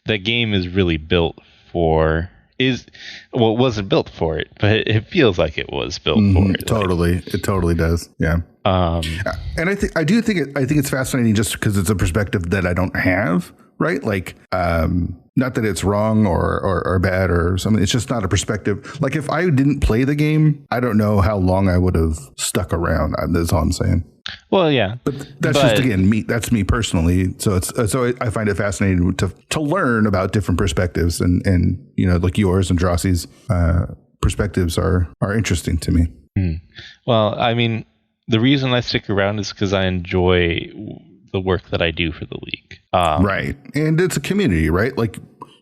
The game is really built for it wasn't built for it, but it feels like it was built for it. Totally, it totally does. Yeah. And I think it's fascinating just because it's a perspective that I don't have. Right, like not that it's wrong or bad or something. It's just not a perspective. Like, if I didn't play the game, I don't know how long I would have stuck around. That's all I'm saying. Well, yeah, but just again me. That's me personally. So I find it fascinating to learn about different perspectives, and like yours and Drossie's perspectives are interesting to me. Well, I mean, the reason I stick around is because I enjoy the work that I do for the league. Right. And it's a community, right? Like,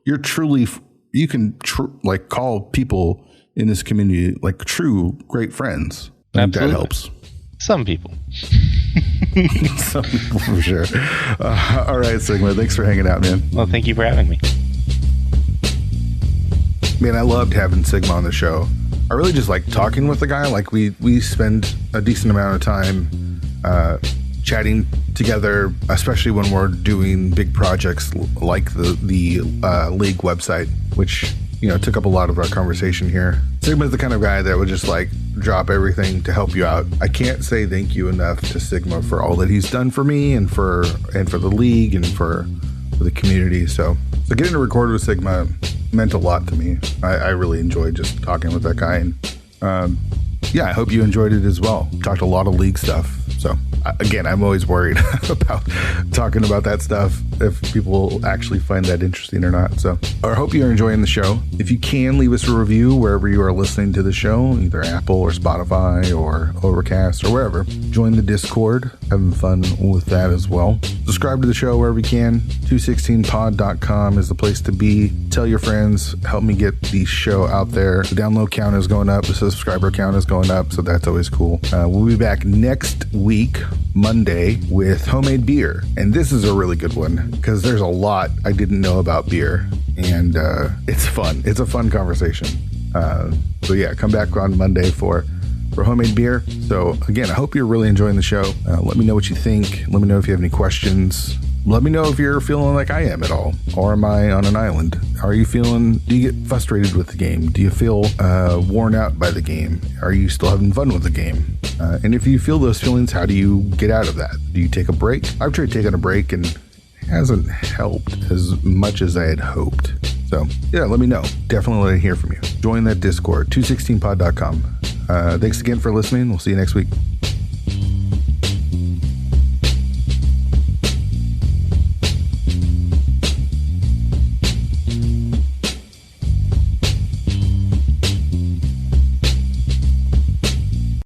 you can call people in this community like true great friends. And that helps. Some people. Some people for sure. All right, Tsigma, thanks for hanging out, man. Well, thank you for having me. Man, I loved having Tsigma on the show. I really just like talking with the guy. Like, we spend a decent amount of time chatting together, especially when we're doing big projects like the league website, which took up a lot of our conversation here. Sigma's the kind of guy that would just like drop everything to help you out. I can't say thank you enough to Tsigma for all that he's done for me and for the league and for the community. So getting to record with Tsigma meant a lot to me. I really enjoyed just talking with that guy, and I hope you enjoyed it as well. Talked a lot of league stuff. So again, I'm always worried about talking about that stuff, if people will actually find that interesting or not. So I hope you're enjoying the show. If you can, leave us a review wherever you are listening to the show, either Apple or Spotify or Overcast or wherever. Join the Discord, having fun with that as well. Subscribe to the show wherever you can. 216pod.com is the place to be. Tell your friends, help me get the show out there. The download count is going up, the subscriber count is going up, so that's always cool. We'll be back next week, Monday, with homemade beer. And this is a really good one because there's a lot I didn't know about beer, and it's fun. It's a fun conversation. So yeah, come back on Monday for homemade beer. So again, I hope you're really enjoying the show. Let me know what you think. Let me know if you have any questions. Let me know if you're feeling like I am at all, or am I on an island? Do you get frustrated with the game? Do you feel worn out by the game? Are you still having fun with the game? And if you feel those feelings, how do you get out of that? Do you take a break? I've tried taking a break and it hasn't helped as much as I had hoped. So yeah, let me know. Definitely let me hear from you. Join that Discord, 216pod.com. Thanks again for listening. We'll see you next week.